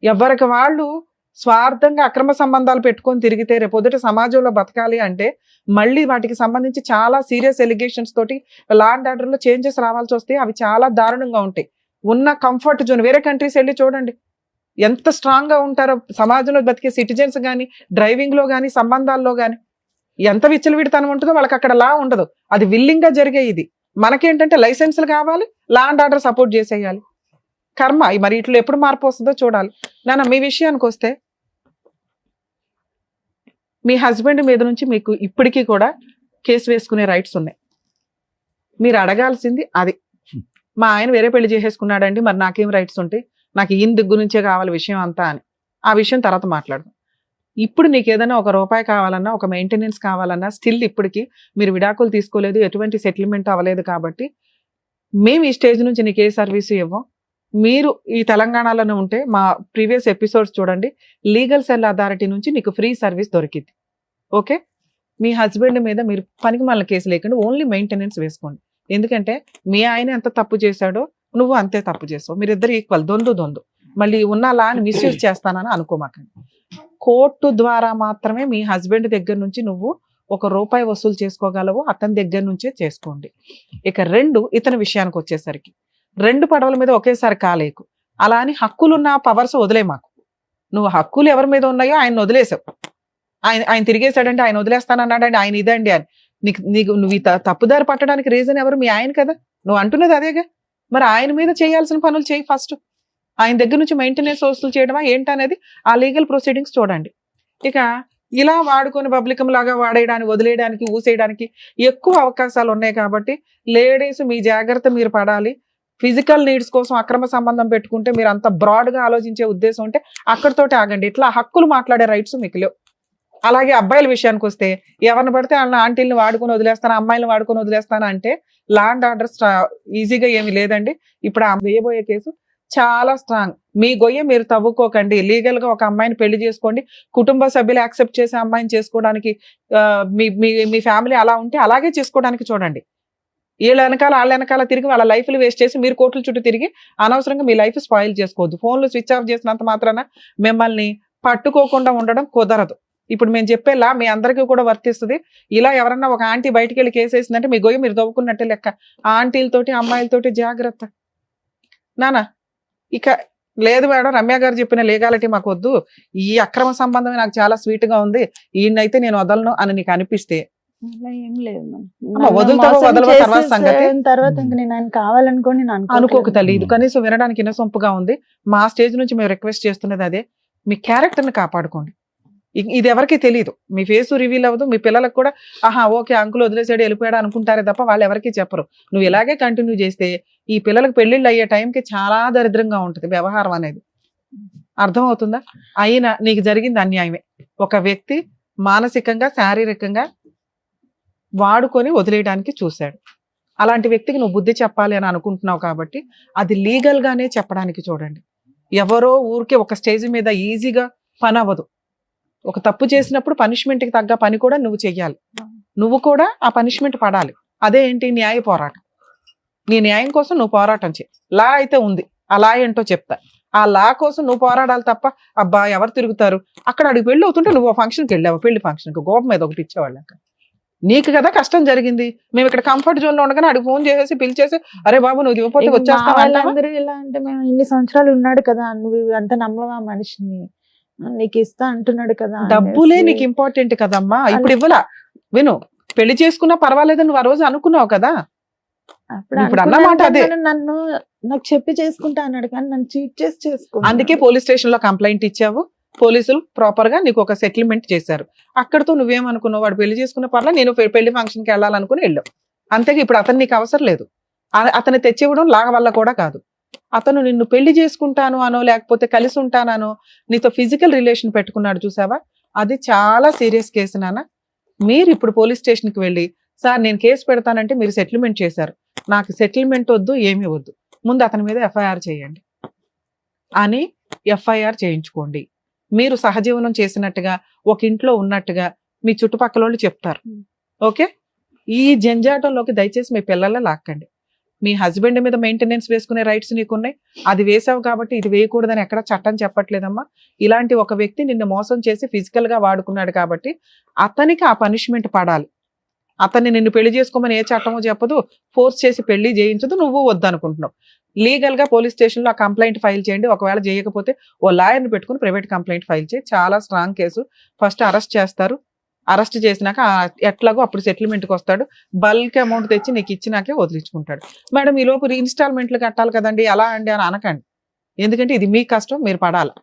ఎవరికి వాళ్ళు స్వార్థంగా అక్రమ సంబంధాలు పెట్టుకొని తిరిగితే రేపొద్దుట సమాజంలో బతకాలి అంటే మళ్ళీ వాటికి సంబంధించి చాలా సీరియస్ ఎలిగేషన్స్ తోటి లా అండ్ ఆర్డర్ లో చేంజెస్ రావాల్సి వస్తాయి. అవి చాలా దారుణంగా ఉంటాయి. ఉన్న కంఫర్ట్ జోన్ వేరే కంట్రీస్ వెళ్ళి చూడండి ఎంత స్ట్రాంగ్ గా ఉంటారో. సమాజంలో బతికే సిటిజన్స్ కానీ, డ్రైవింగ్ లో కానీ, సంబంధాల్లో కానీ ఎంత విచ్చలవిడితనం ఉంటుందో వాళ్ళకి అక్కడ లా ఉండదు. అది విల్లింగ్ గా జరిగే. ఇది మనకేంటంటే లైసెన్సులు కావాలి, లా అండ్ ఆర్డర్ సపోర్ట్ చేసేయాలి. కర్మ మరి ఇట్లా ఎప్పుడు మార్పు వస్తుందో చూడాలి. నాన్న మీ విషయానికి వస్తే, మీ హస్బెండ్ మీద నుంచి మీకు ఇప్పటికీ కూడా కేసు వేసుకునే రైట్స్ ఉన్నాయి. మీరు అడగాల్సింది అది. మా ఆయన వేరే పెళ్లి చేసేసుకున్నాడండి, మరి నాకేం రైట్స్ ఉంటాయి, నాకు ఈయన దగ్గర నుంచే కావాలి విషయం అంతా అని. ఆ విషయం తర్వాత మాట్లాడదాం. ఇప్పుడు నీకు ఏదైనా ₹1 కావాలన్నా, ఒక మెయింటెనెన్స్ కావాలన్నా, స్టిల్ ఇప్పటికీ మీరు విడాకులు తీసుకోలేదు, ఎటువంటి సెటిల్మెంట్ అవ్వలేదు కాబట్టి మేము ఈ స్టేజ్ నుంచి నీకు ఏ సర్వీసు ఇవ్వం. మీరు ఈ తెలంగాణలోనే ఉంటే మా ప్రీవియస్ ఎపిసోడ్స్ చూడండి, లీగల్ సెల్ అథారిటీ నుంచి నీకు ఫ్రీ సర్వీస్ దొరికింది. ఓకే, మీ హస్బెండ్ మీద మీరు పనికి మళ్ళీ కేసు లేకుండా ఓన్లీ మెయింటెనెన్స్ వేసుకోండి. ఎందుకంటే మీ ఆయన ఎంత తప్పు చేశాడో నువ్వు అంతే తప్పు చేస్తావు. మీరిద్దరు ఈక్వల్, దొందు. మళ్ళీ ఉన్న లాని మిస్యూజ్ చేస్తానని అనుకోమాకండి. కోర్టు ద్వారా మాత్రమే మీ హస్బెండ్ దగ్గర నుంచి నువ్వు ₹1 వసూలు చేసుకోగలవు. అతని దగ్గర నుంచే చేసుకోండి. ఇక 2, ఇతని విషయానికి వచ్చేసరికి 2 పడవల మీద ఒకేసారి కాలేకు. అలా అని హక్కులున్న పవర్స్ వదిలే మాకు. నువ్వు హక్కులు ఎవరి మీద ఉన్నాయో ఆయన వదిలేసావు. ఆయన తిరిగేశాడంటే ఆయన వదిలేస్తానన్నాడండి, ఆయన ఇదండి అని. నువ్వు తప్పుదారి పట్టడానికి రీజన్ ఎవరు? మీ ఆయన కదా. నువ్వు అంటున్నది అదేగా. మరి ఆయన మీద చేయాల్సిన పనులు చేయి ఫస్ట్. ఆయన దగ్గర నుంచి మెయింటెనెన్స్ వసూలు చేయడమా ఏంటనేది ఆ లీగల్ ప్రొసీడింగ్స్ చూడండి. ఇక ఇలా వాడుకొని పబ్లికం లాగా వాడేయడానికి, వదిలేయడానికి, ఊసేయడానికి ఎక్కువ అవకాశాలు ఉన్నాయి. కాబట్టి లేడీస్ మీ జాగ్రత్త మీరు పడాలి. ఫిజికల్ నీడ్స్ కోసం అక్రమ సంబంధం పెట్టుకుంటే మీరు అంత బ్రాడ్ గా ఆలోచించే ఉద్దేశం ఉంటే అక్కడితోటి ఆగండి. ఇట్లా హక్కులు మాట్లాడే రైట్స్ మీకు లేవు. అలాగే అబ్బాయిల విషయానికి వస్తే ఎవరిని పడితే వాళ్ళ ఆంటీలను వాడుకొని వదిలేస్తాను, అమ్మాయిలను వాడుకొని వదిలేస్తాను అంటే లా అండ్ ఆర్డర్ ఈజీగా ఏమి లేదండి. ఇప్పుడు ఆ వేయబోయే కేసు చాలా స్ట్రాంగ్. మీ గొయ్య మీరు తవ్వుకోకండి. లీగల్ గా ఒక అమ్మాయిని పెళ్లి చేసుకోండి. కుటుంబ సభ్యులు యాక్సెప్ట్ చేసే అమ్మాయిని చేసుకోవడానికి మీ ఫ్యామిలీ అలా ఉంటే అలాగే చేసుకోవడానికి చూడండి. వీళ్ళ వెనకాల వాళ్ళ వెనకాల తిరిగి వాళ్ళ లైఫ్లు వేస్ట్ చేసి మీరు కోట్ల చుట్టూ తిరిగి అనవసరంగా మీ లైఫ్ స్పాయిల్ చేసుకోవద్దు. ఫోన్లు స్విచ్ ఆఫ్ చేసినంత మాత్రాన మిమ్మల్ని పట్టుకోకుండా ఉండడం కుదరదు. ఇప్పుడు మేము చెప్పేలా మీ అందరికీ కూడా వర్తిస్తుంది. ఇలా ఎవరన్నా ఒక ఆంటీ బయటికి వెళ్ళి కేసు వేసిందంటే మీ గొయ్యి మీరు తవ్వుకున్నట్టే లెక్క. ఆంటీలతోటి అమ్మాయిలతోటి జాగ్రత్త నానా. ఇక లేదు మేడం, రమ్య గారు చెప్పిన లీగాలిటీ మాకు వద్దు, ఈ అక్రమ సంబంధమే నాకు చాలా స్వీట్ గా ఉంది, ఈయనైతే నేను వదలను అని నీకు అనిపిస్తే అలా ఏం లేదు అమ్మ, వదులుతావో వదలవో తర్వాత సంగతి. తర్వాత ఇంకా నేను ఆయన కావాలనుకోని నేను అనుకోకు తల్లి. ఇది కనీసం వినడానికి ఇన్నసొంపుగా ఉంది. మా స్టేజ్ నుంచి మేము రిక్వెస్ట్ చేస్తున్నది అదే, మీ క్యారెక్టర్ ని కాపాడుకోండి. ఇది ఎవరికి తెలియదు, మీ ఫేస్ రివీల్ అవ్వదు. మీ పిల్లలకు కూడా ఆహా ఓకే అంకుల్ వదిలేసాడు వెళ్ళిపోయాడు అనుకుంటారే తప్ప వాళ్ళు ఎవరికి చెప్పరు. నువ్వు ఇలాగే కంటిన్యూ చేస్తే ఈ పిల్లలకు పెళ్లిళ్ళు అయ్యే టైంకి చాలా దరిద్రంగా ఉంటుంది వ్యవహారం అనేది. అర్థమవుతుందా? అయినా నీకు జరిగింది అన్యాయమే. ఒక వ్యక్తి మానసికంగా శారీరకంగా వాడుకొని వదిలేయడానికి చూశాడు. అలాంటి వ్యక్తికి నువ్వు బుద్ధి చెప్పాలి అని అనుకుంటున్నావు కాబట్టి అది లీగల్ గానే చెప్పడానికి చూడండి. ఎవరో ఊరికే ఒక స్టేజ్ మీద ఈజీగా పని అవ్వదు. ఒక తప్పు చేసినప్పుడు పనిష్మెంట్కి తగ్గ పని కూడా నువ్వు చెయ్యాలి. నువ్వు కూడా ఆ పనిష్మెంట్ పడాలి. అదే ఏంటి? న్యాయ పోరాటం. నీ న్యాయం కోసం నువ్వు పోరాటం చేయి. లా అయితే ఉంది, ఆ లా ఏంటో చెప్తా. ఆ లా కోసం నువ్వు పోరాడాలి తప్ప అబ్బా ఎవరు తిరుగుతారు అక్కడ అడిగి పెళ్ళి అవుతుంటే నువ్వు ఫంక్షన్కి వెళ్ళావు, పెళ్లి ఫంక్షన్కి గోపం మీద ఒకటి ఇచ్చేవాళ్ళు. అక్కడ నీకు కదా కష్టం జరిగింది. మేము ఇక్కడ కంఫర్ట్ జోన్ లో ఉండగానే అడిగి ఫోన్ చేసేసి పిలిచేసి అరే బాబు నువ్వు ఇవ్వకపోతే వచ్చేస్తావా? వాళ్ళందరూ ఇలా అంటే మేము ఇన్ని సంవత్సరాలు ఉన్నాడు కదా, నువ్వు అంత నమ్మవా మనిషిని, నీకు ఇస్తా అంటున్నాడు కదా. డబ్బులే నీకు ఇంపార్టెంట్ కదమ్మా. ఇప్పుడు ఇవ్వలా, విను, పెళ్లి చేసుకున్నా పర్వాలేదు నువ్వు ఆ రోజు అనుకున్నావు కదా. ఇప్పుడు అన్నమాట అదే, నన్ను నాకు చెప్పి చేసుకుంటా అన్నాడు కానీ నన్ను చీట్ చేసి చేసుకుంటా. అందుకే పోలీస్ స్టేషన్ లో కంప్లైంట్ ఇచ్చావు. పోలీసులు ప్రాపర్ గా నీకు ఒక సెటిల్మెంట్ చేశారు. అక్కడతో నువ్వేమనుకున్నావు, వాడు పెళ్లి చేసుకున్న పర్లా నేను పెళ్లి ఫంక్షన్కి వెళ్ళాలనుకుని వెళ్ళావు. అంతేగా ఇప్పుడు అతను నీకు అవసరం లేదు. అతను తెచ్చివ్వడం లాగ వల్ల కూడా కాదు. అతను నిన్ను పెళ్లి చేసుకుంటాను అనో లేకపోతే కలిసి ఉంటానో నీతో ఫిజికల్ రిలేషన్ పెట్టుకున్నాడు చూసావా, అది చాలా సీరియస్ కేసు నాన్న. మీరు ఇప్పుడు పోలీస్ స్టేషన్కి వెళ్ళి సార్ నేను కేసు పెడతానంటే మీరు సెటిల్మెంట్ చేశారు, నాకు సెటిల్మెంట్ వద్దు ఏమీ వద్దు, ముందు అతని మీద ఎఫ్ఐఆర్ చేయండి అని ఎఫ్ఐఆర్ చేయించుకోండి. మీరు సహజీవనం చేసినట్టుగా ఒక ఇంట్లో ఉన్నట్టుగా మీ చుట్టుపక్కల వాళ్ళు చెప్తారు. ఓకే, ఈ జంజాటంలోకి దయచేసి మీ పిల్లల లాక్కండి. మీ హస్బెండ్ మీద మెయింటెనెన్స్ వేసుకునే రైట్స్ నీకున్నాయి, అది వేసావు కాబట్టి ఇది వేయకూడదని ఎక్కడ చట్టం చెప్పట్లేదమ్మా. ఇలాంటి ఒక వ్యక్తి నిన్ను మోసం చేసి ఫిజికల్ గా వాడుకున్నాడు కాబట్టి అతనికి ఆ పనిష్మెంట్ పడాలి. అతన్ని నిన్ను పెళ్లి చేసుకోమని ఏ చట్టమో చెప్పదు, ఫోర్స్ చేసి పెళ్లి చేయించదు, నువ్వు వద్దనుకుంటున్నావు. లీగల్ గా పోలీస్ స్టేషన్ లో ఆ కంప్లైంట్ ఫైల్ చేయండి. ఒకవేళ చేయకపోతే ఓ లాయర్ని పెట్టుకుని ప్రైవేట్ కంప్లైంట్ ఫైల్ చేయి. చాలా స్ట్రాంగ్ కేసు. ఫస్ట్ అరెస్ట్ చేస్తారు, అరెస్ట్ చేసినాక ఎట్లాగో అప్పుడు సెటిల్మెంట్కి వస్తాడు. బల్క్ అమౌంట్ తెచ్చి నీకు ఇచ్చినాకే వదిలించుకుంటాడు. మేడం ఈ లోపు ఇన్స్టాల్మెంట్లు కట్టాలి కదండి అలా అండి అని అనకండి. ఎందుకంటే ఇది మీ కష్టం, మీరు పడాలి.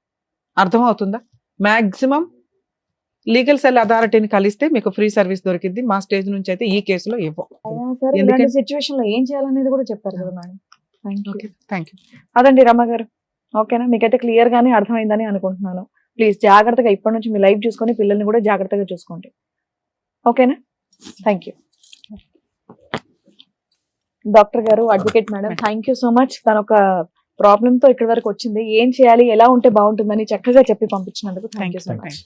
అర్థమవుతుందా? మాక్సిమం లీగల్ సెల్ అథారిటీని కలిస్తే మీకు ఫ్రీ సర్వీస్ దొరికింది. మా స్టేజ్ నుంచి అయితే ఈ కేసులో ఇవ్వం. ఇలాంటి సిచ్యువేషన్ లో ఏం చేయాలనేది కూడా చెప్పారు కదా మేడం. Thank you. అదండి రమ గారు, ఓకేనా? మీకైతే క్లియర్ గానే అర్థమైందని అనుకుంటున్నాను. ప్లీజ్ జాగ్రత్తగా ఇప్పటి నుంచి మీ లైఫ్ చూసుకొని పిల్లల్ని కూడా జాగ్రత్తగా చూసుకోండి. ఓకేనా? Thank you. డాక్టర్ గారు, advocate madam, thank you so much. తన ఒక ప్రాబ్లమ్ తో ఇక్కడి వరకు వచ్చింది. ఏం చేయాలి, ఎలా ఉంటే బాగుంటుందని చక్కగా చెప్పి పంపించినందుకు థ్యాంక్ యూ సో మచ్.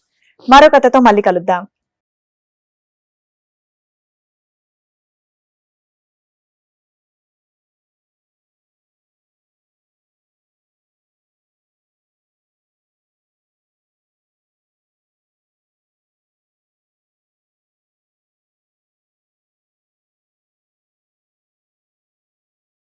మరో కథతో మళ్ళీ కలుద్దాం.